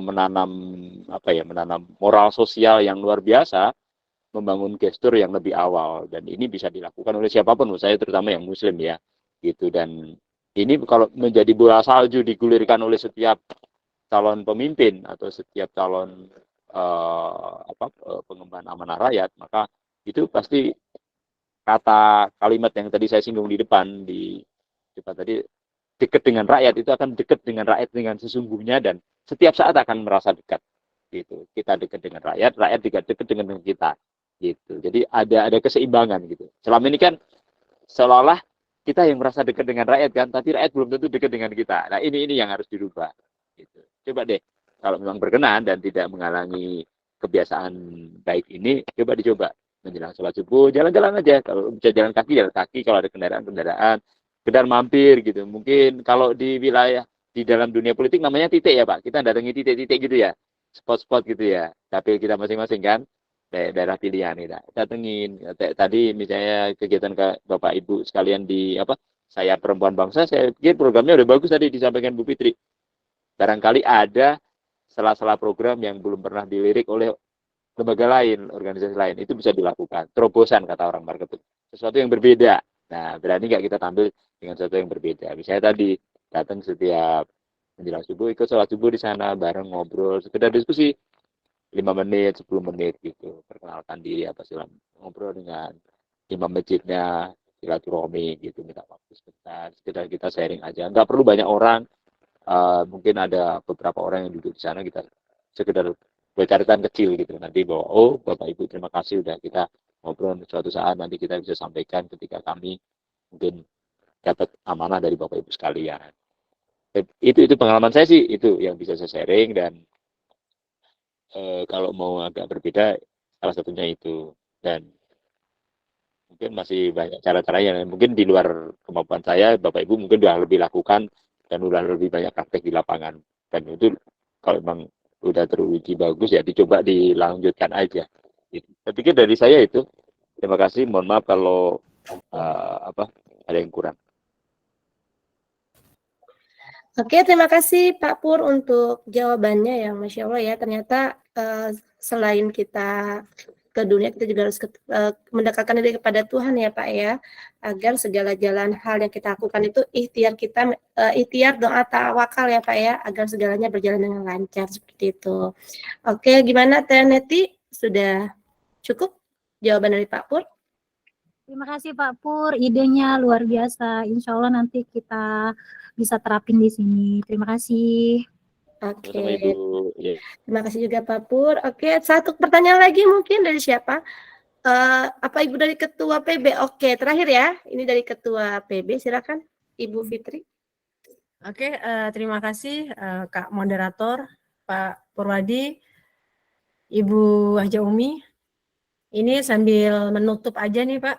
menanam moral sosial yang luar biasa, membangun gestur yang lebih awal, dan ini bisa dilakukan oleh siapapun menurut saya, terutama yang muslim ya gitu. Dan ini kalau menjadi bola salju digulirkan oleh setiap calon pemimpin atau setiap calon pengemban amanah rakyat, maka itu pasti kalimat yang tadi saya singgung di depan tadi, dekat dengan rakyat, itu akan dekat dengan rakyat dengan sesungguhnya, dan setiap saat akan merasa dekat gitu. Kita dekat dengan rakyat, rakyat juga dekat dengan kita gitu. Jadi ada keseimbangan gitu. Selama ini kan seolah-olah kita yang merasa dekat dengan rakyat kan, tapi rakyat belum tentu dekat dengan kita. Nah, ini yang harus dirubah gitu. Coba deh, kalau memang berkenan dan tidak menghalangi kebiasaan baik ini, coba dicoba menjelang sholat subuh, jalan-jalan aja. Kalau bisa jalan kaki, kalau ada kendaraan, sekedar mampir gitu. Mungkin kalau di wilayah, di dalam dunia politik namanya titik ya Pak, kita datangi titik-titik gitu ya, spot-spot gitu ya, dapil kita masing-masing kan, daerah pilihan kita datengin. Tadi misalnya kegiatan ke Bapak Ibu sekalian di saya perempuan bangsa, saya pikir programnya udah bagus tadi disampaikan Bu Fitri. Barangkali ada sela-sela program yang belum pernah dilirik oleh lembaga lain, organisasi lain, itu bisa dilakukan. Terobosan kata orang marketing, sesuatu yang berbeda. Nah, berani nggak kita tampil dengan sesuatu yang berbeda? Misalnya tadi datang setiap menjelang subuh, ikut sholat subuh di sana bareng, ngobrol, sekedar diskusi 5 menit, 10 menit gitu, perkenalkan diri ngobrol dengan imam masjidnya, silaturahmi gitu, minta waktu sekedar kita sharing aja, nggak perlu banyak orang. Mungkin ada beberapa orang yang duduk di sana, kita sekedar bercaritan kecil gitu, nanti bahwa Bapak Ibu terima kasih udah kita ngobrol, suatu saat nanti kita bisa sampaikan ketika kami mungkin dapat amanah dari Bapak Ibu sekalian. Itu pengalaman saya sih, itu yang bisa saya sharing. Dan kalau mau agak berbeda, salah satunya itu. Dan mungkin masih banyak cara-cara yang mungkin di luar kemampuan saya, Bapak Ibu mungkin sudah lebih lakukan dan sudah lebih banyak praktek di lapangan. Dan itu kalau memang udah teruji bagus ya dicoba dilanjutkan aja. Saya pikir dari saya itu. Terima kasih. Mohon maaf kalau ada yang kurang. Oke, terima kasih Pak Pur untuk jawabannya ya, Masya Allah ya. Ternyata selain kita ke dunia, kita juga harus mendekatkan diri kepada Tuhan ya Pak ya, agar segala jalan hal yang kita lakukan itu ikhtiar doa tawakal ya Pak ya, agar segalanya berjalan dengan lancar seperti itu. Oke, gimana Teh Neti? Sudah cukup jawaban dari Pak Pur? Terima kasih Pak Pur, idenya luar biasa. Insya Allah nanti kita bisa terapin di sini. Terima kasih. Oke. Ibu. Ya. Terima kasih juga Pak Pur. Oke, satu pertanyaan lagi mungkin dari siapa? Apa Ibu dari Ketua PB? Oke, terakhir ya. Ini dari Ketua PB. Silakan Ibu Fitri. Oke, terima kasih Kak Moderator, Pak Purwadi, Ibu Haja Umi. Ini sambil menutup aja nih Pak,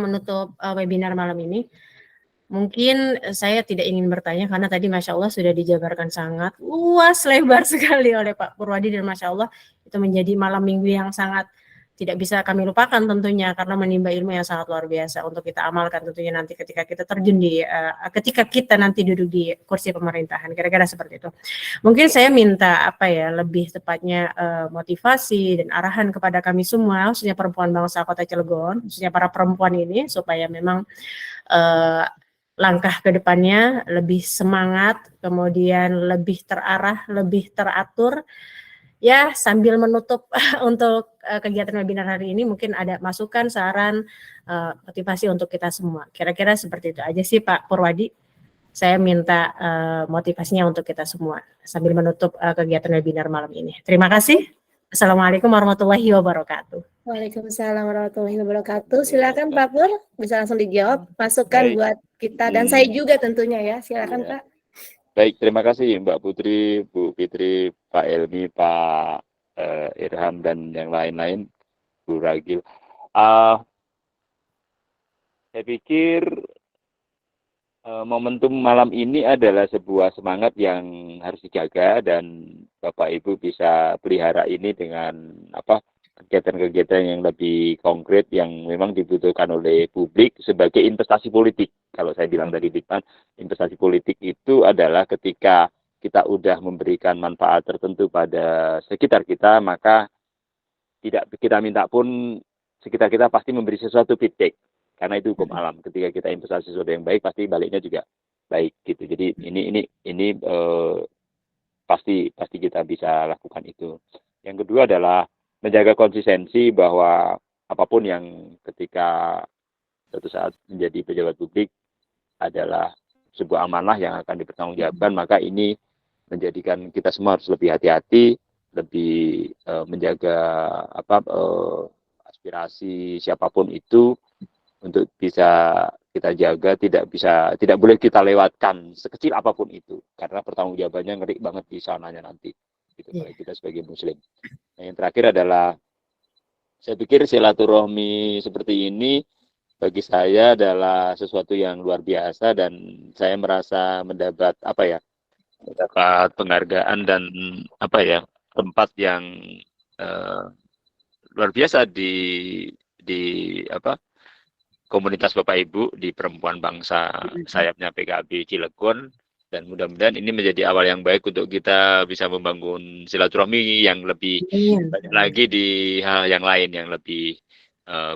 menutup webinar malam ini. Mungkin saya tidak ingin bertanya karena tadi Masya Allah sudah dijabarkan sangat luas lebar sekali oleh Pak Purwadi, dan Masya Allah itu menjadi malam minggu yang sangat tidak bisa kami lupakan tentunya, karena menimba ilmu yang sangat luar biasa untuk kita amalkan tentunya nanti ketika kita terjun ketika kita nanti duduk di kursi pemerintahan, kira-kira seperti itu. Mungkin saya minta lebih tepatnya motivasi dan arahan kepada kami semua, khususnya perempuan bangsa Kota Cilegon, khususnya para perempuan ini, supaya memang langkah ke depannya lebih semangat, kemudian lebih terarah, lebih teratur. Ya, sambil menutup untuk kegiatan webinar hari ini, mungkin ada masukan, saran, motivasi untuk kita semua. Kira-kira seperti itu aja sih Pak Purwadi. Saya minta motivasinya untuk kita semua sambil menutup kegiatan webinar malam ini. Terima kasih. Assalamualaikum warahmatullahi wabarakatuh. Waalaikumsalam warahmatullahi wabarakatuh. Silakan Pak Pur, bisa langsung dijawab. Masukan buat kita dan saya juga tentunya ya. Silakan Pak. Baik, terima kasih Mbak Putri, Bu Fitri, Pak Elmi, Pak Irham, dan yang lain-lain, Bu Ragil. Saya pikir momentum malam ini adalah sebuah semangat yang harus dijaga, dan Bapak Ibu bisa pelihara ini dengan kegiatan-kegiatan yang lebih konkret yang memang dibutuhkan oleh publik sebagai investasi politik. Kalau saya bilang tadi di depan, investasi politik itu adalah ketika kita udah memberikan manfaat tertentu pada sekitar kita, maka tidak kita minta pun sekitar kita pasti memberi sesuatu feedback. Karena itu hukum alam. Ketika kita investasi sesuatu yang baik, pasti baliknya juga baik gitu. Jadi ini pasti kita bisa lakukan itu. Yang kedua adalah menjaga konsistensi bahwa apapun yang ketika suatu saat menjadi pejabat publik adalah sebuah amanah yang akan dipertanggungjawabkan, maka ini menjadikan kita semua harus lebih hati-hati, lebih menjaga aspirasi siapapun itu untuk bisa kita jaga, tidak boleh kita lewatkan sekecil apapun itu, karena pertanggungjawabannya ngeri banget di sananya nanti gitu, kita sebagai muslim. Nah, yang terakhir adalah saya pikir silaturahmi seperti ini bagi saya adalah sesuatu yang luar biasa, dan saya merasa mendapat penghargaan dan tempat yang luar biasa di komunitas Bapak Ibu di Perempuan Bangsa sayapnya PKB Cilegon, dan mudah-mudahan ini menjadi awal yang baik untuk kita bisa membangun silaturahmi yang lebih banyak lagi di hal yang lain yang lebih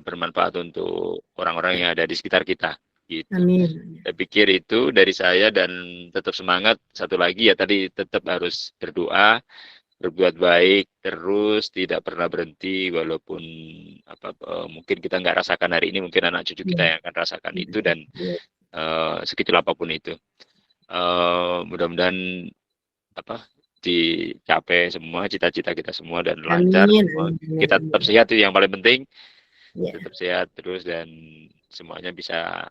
bermanfaat untuk orang-orang yang ada di sekitar kita. Gitu. Amin. Saya pikir itu dari saya, dan tetap semangat. Satu lagi ya tadi, tetap harus berdoa, berbuat baik terus, tidak pernah berhenti walaupun mungkin kita nggak rasakan hari ini, mungkin anak cucu kita yang akan rasakan itu, dan sekecil apapun itu. Mudah-mudahan dicapai semua cita-cita kita semua dan lancar. Kita tetap sehat, itu yang paling penting. Tetap sehat terus, dan semuanya bisa.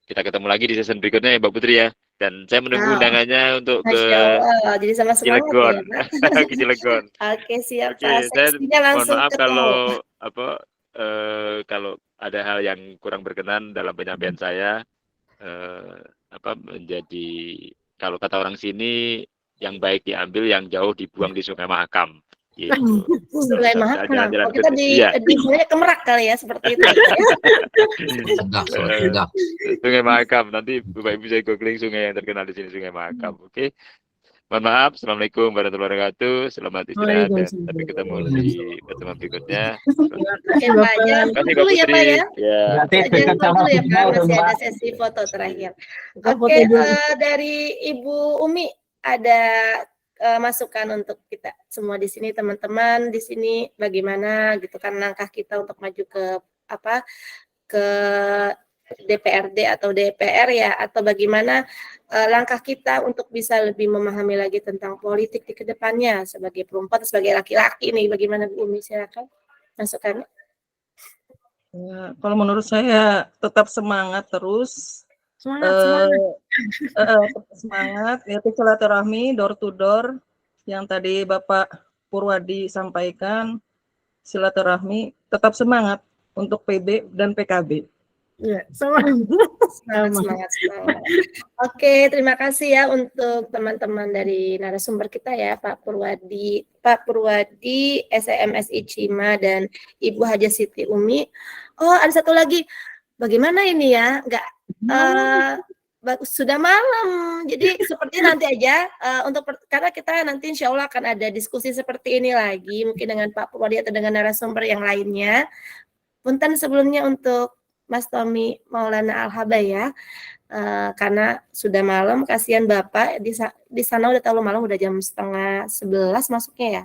Kita ketemu lagi di season berikutnya ya Mbak Putri ya. Dan saya menunggu undangannya untuk ke jadi sama Cilegon. Ya, ke Cilegon. Oke, siap Oke, Pak. saya mohon maaf ketemu. kalau ada hal yang kurang berkenan dalam penyampaian saya, menjadi, kalau kata orang sini, yang baik diambil, yang jauh dibuang di Sungai Mahakam. Gitu. Sungai Mahakam. Kita di Kemerak kali ya, seperti itu. Sudah. Sungai Mahakam. Nanti Bapak Ibu saya googling sungai yang terkenal di sini, Sungai Mahakam. Oke. Mohon maaf. Assalamualaikum warahmatullahi wabarakatuh. Selamat istirahat, dan sampai ketemu di pertemuan berikutnya. Oke, Pak. Jangan dulu ya, Pak ya. Jangan dulu ya, Pak. Masih ada sesi foto terakhir. Oke, dari Ibu Umi ada masukan untuk kita semua di sini, teman-teman di sini, bagaimana gitu kan langkah kita untuk maju ke DPRD atau DPR ya, atau bagaimana langkah kita untuk bisa lebih memahami lagi tentang politik di kedepannya sebagai perempuan, sebagai laki-laki nih, bagaimana Bu Umi, silakan masukannya. Ya, kalau menurut saya tetap semangat terus. Semangat, yaitu silaturahmi door to door yang tadi Bapak Purwadi sampaikan. Silaturahmi, tetap semangat untuk PB dan PKB. Ya, semangat. Oke, terima kasih ya untuk teman-teman dari narasumber kita ya, Pak Purwadi SMSI Cima dan Ibu Haja Siti Umi. Oh, ada satu lagi. Bagaimana ini ya? Sudah malam, jadi seperti nanti aja karena kita nanti insya Allah akan ada diskusi seperti ini lagi, mungkin dengan Pak Purwadi atau dengan narasumber yang lainnya. Punten sebelumnya untuk Mas Tommy Maulana Al-Haba ya, karena sudah malam, kasihan Bapak di sana udah terlalu malam, udah jam 10:30 masuknya ya.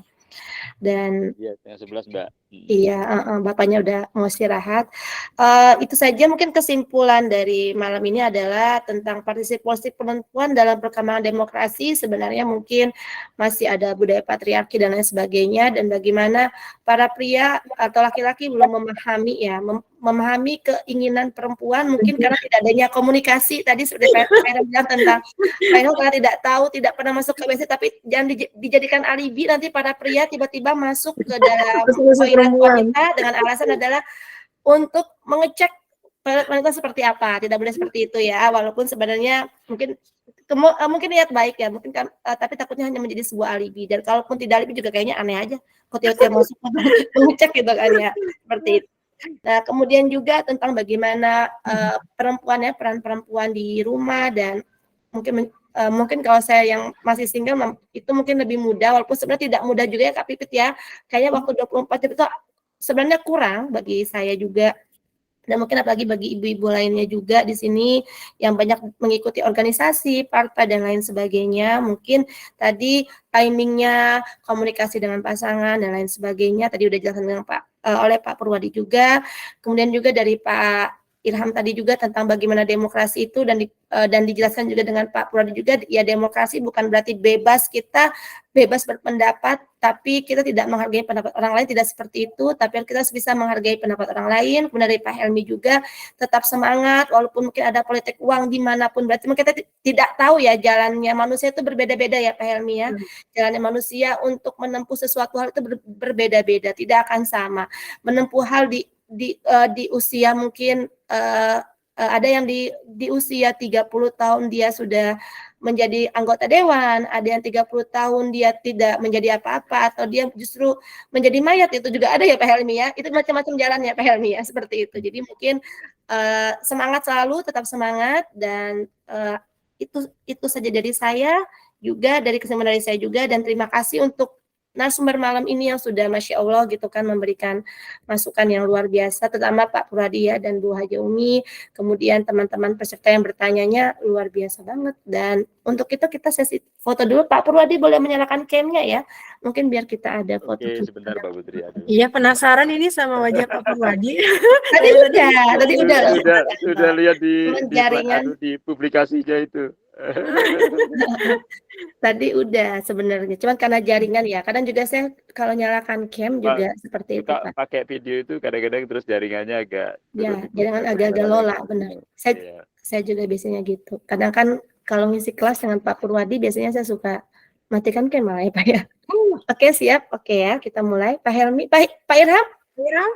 Dan iya, 10:30 Mbak. Iya, bapaknya udah mau istirahat. Itu saja mungkin kesimpulan dari malam ini adalah tentang partisipasi perempuan dalam perkembangan demokrasi. Sebenarnya mungkin masih ada budaya patriarki dan lain sebagainya, dan bagaimana para pria atau laki-laki belum memahami ya, memahami keinginan perempuan mungkin karena tidak adanya komunikasi tadi seperti Pak Heru bilang tentang Pak Heru karena tidak tahu, tidak pernah masuk ke WC, tapi jangan dijadikan alibi nanti para pria tiba-tiba masuk ke dalam toilet wanita dengan alasan adalah untuk mengecek toilet wanita seperti apa. Tidak boleh seperti itu ya, walaupun sebenarnya mungkin mungkin niat baik ya, mungkin kan, tapi takutnya hanya menjadi sebuah alibi, dan kalaupun tidak alibi juga kayaknya aneh aja kok tiba-tiba masuk mengecek gitu kan ya, seperti itu. Nah, kemudian juga tentang bagaimana perempuan ya, peran perempuan di rumah, dan mungkin kalau saya yang masih single itu mungkin lebih mudah, walaupun sebenarnya tidak mudah juga ya Kak Pipit ya. Kayaknya waktu 24 jam itu sebenarnya kurang bagi saya juga. Dan mungkin apalagi bagi ibu-ibu lainnya juga di sini yang banyak mengikuti organisasi, partai dan lain sebagainya. Mungkin tadi timingnya, komunikasi dengan pasangan dan lain sebagainya tadi udah dijelaskan dengan oleh Pak Purwadi juga. Kemudian juga dari Pak Irham tadi juga tentang bagaimana demokrasi itu, dan dijelaskan juga dengan Pak Purwadi juga, ya demokrasi bukan berarti bebas, kita bebas berpendapat, tapi kita tidak menghargai pendapat orang lain, tidak seperti itu, tapi kita bisa menghargai pendapat orang lain. Kemudian dari Pak Helmi juga tetap semangat, walaupun mungkin ada politik uang dimanapun, berarti kita tidak tahu ya jalannya manusia itu berbeda-beda ya Pak Helmi ya, jalannya manusia untuk menempuh sesuatu hal itu berbeda-beda, tidak akan sama. Menempuh hal di usia mungkin ada yang di usia 30 tahun dia sudah menjadi anggota dewan, ada yang 30 tahun dia tidak menjadi apa-apa, atau dia justru menjadi mayat, itu juga ada ya Pak Helmi ya, itu macam-macam jalan ya Pak Helmi ya, seperti itu. Jadi mungkin semangat selalu, tetap semangat, dan itu saja dari saya, juga dari kesimpulan dari saya juga, dan terima kasih untuk narasumber malam ini yang sudah Masya Allah gitu kan memberikan masukan yang luar biasa, terutama Pak Purwadi ya dan Bu Haja Umi, kemudian teman-teman peserta yang bertanyanya luar biasa banget. Dan untuk itu kita sesi foto dulu. Pak Purwadi boleh menyalakan cam-nya ya, mungkin biar kita ada foto. Oke, sebentar Pak Putri. Iya, penasaran ini sama wajah Pak Purwadi. Tadi udah sudah lihat di jaringan. di publikasinya itu. Tadi udah sebenarnya, cuman karena jaringan ya. Kadang juga saya kalau nyalakan cam juga seperti itu Pak. Pakai video itu kadang-kadang terus jaringannya agak ya, jaringan agak-agak lola, benar. Saya juga biasanya gitu. Kadang kan kalau ngisi kelas dengan Pak Purwadi biasanya saya suka matikan cam malah ya Pak ya. Oke, siap. Oke ya, kita mulai. Pak Helmi, Pak Irham.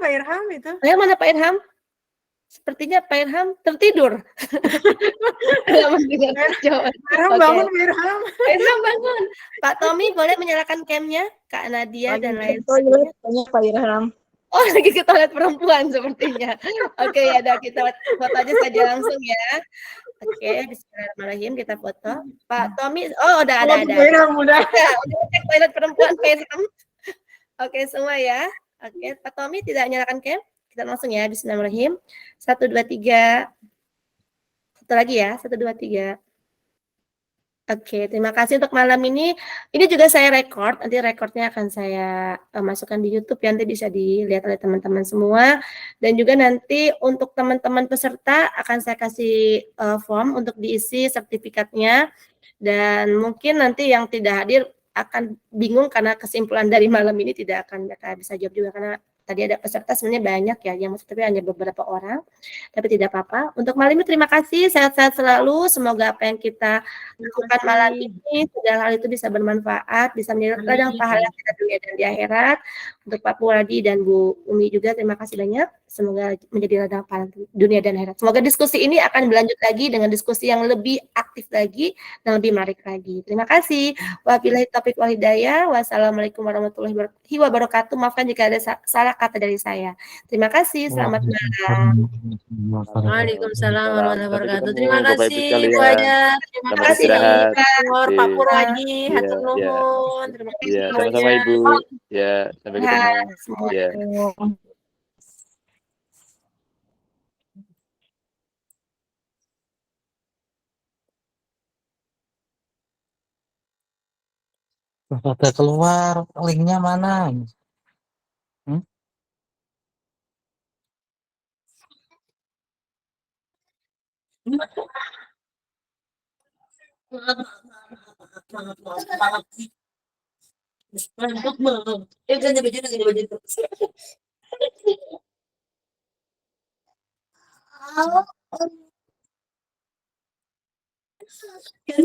Pak Irham itu. Mana Pak Irham? Sepertinya Pak Irham tertidur. Irham bangun, Pak Irham. Pak Irham bangun. Pak Tommy boleh menyalakan cam-nya, Kak Nadia dan lain sebagainya. Pak Irham. Oh, lagi ke toilet perempuan sepertinya. Oke, ya udah kita foto aja saja langsung ya. Oke, bismillahirrahmanirrahim, kita foto. Pak Tommy, oh udah ada. Pak Irham udah cek toilet perempuan Pak Irham. Oke, semua ya. Oke, Pak Tommy tidak nyalakan cam. Kita langsung ya, bismillahirrahmanirrahim. 1, 2, 3. Satu lagi ya, 1, 2, 3. Oke, terima kasih untuk malam ini. Ini juga saya record, nanti recordnya akan saya masukkan di YouTube, nanti bisa dilihat oleh teman-teman semua. Dan juga nanti untuk teman-teman peserta akan saya kasih form untuk diisi sertifikatnya. Dan mungkin nanti yang tidak hadir akan bingung karena kesimpulan dari malam ini tidak akan mereka bisa jawab juga, karena tadi ada peserta sebenarnya banyak ya, yang masuk tapi hanya beberapa orang, tapi tidak apa-apa. Untuk malam ini terima kasih, sehat-sehat selalu, semoga apa yang kita lakukan malam ini, segala hal itu bisa bermanfaat, bisa menjadi ladang pahala kita dunia dan di akhirat. Untuk Pak Purwadi dan Bu Umi juga terima kasih banyak, semoga menjadi ladang pahala dunia dan akhirat. Semoga diskusi ini akan berlanjut lagi dengan diskusi yang lebih aktif lagi dan lebih menarik lagi. Terima kasih. Wabillahi taufiq wal hidayah. Wassalamualaikum warahmatullahi wabarakatuh. Maafkan jika ada salah kata dari saya. Terima kasih. Selamat malam. Waalaikumsalam warahmatullahi wabarakatuh. Terima Bapak Ibu kasih sekalian. Bu Haja. Terima Selamat kasih istirahat. Pak Purwadi. Iya, Hatur nuhun. Terima kasih Ya, Bu sama-sama Haja. Ibu. Ya, sampai ketemu. Semua. Ya. Udah keluar, linknya mana? Ganti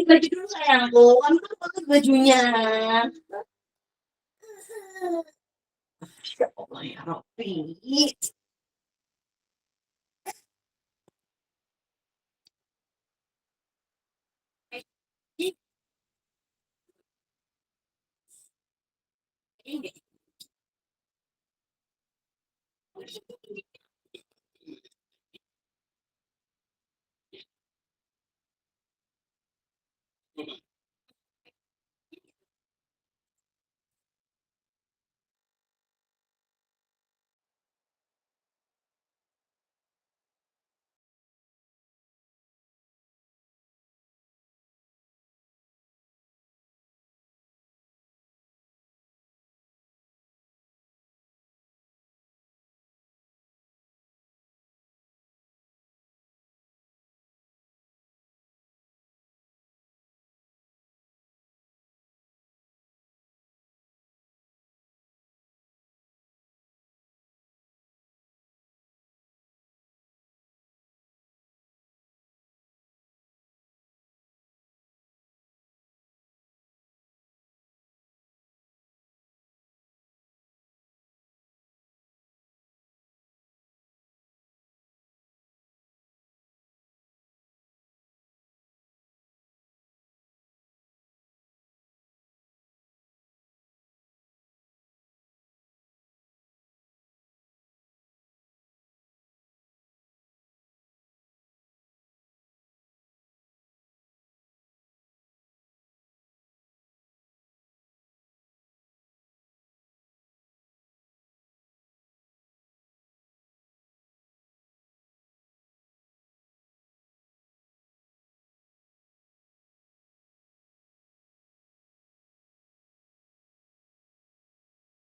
baju dulu sayangku, kamu kan pakai bajunya. Ya Allah ya Rabbi. Ini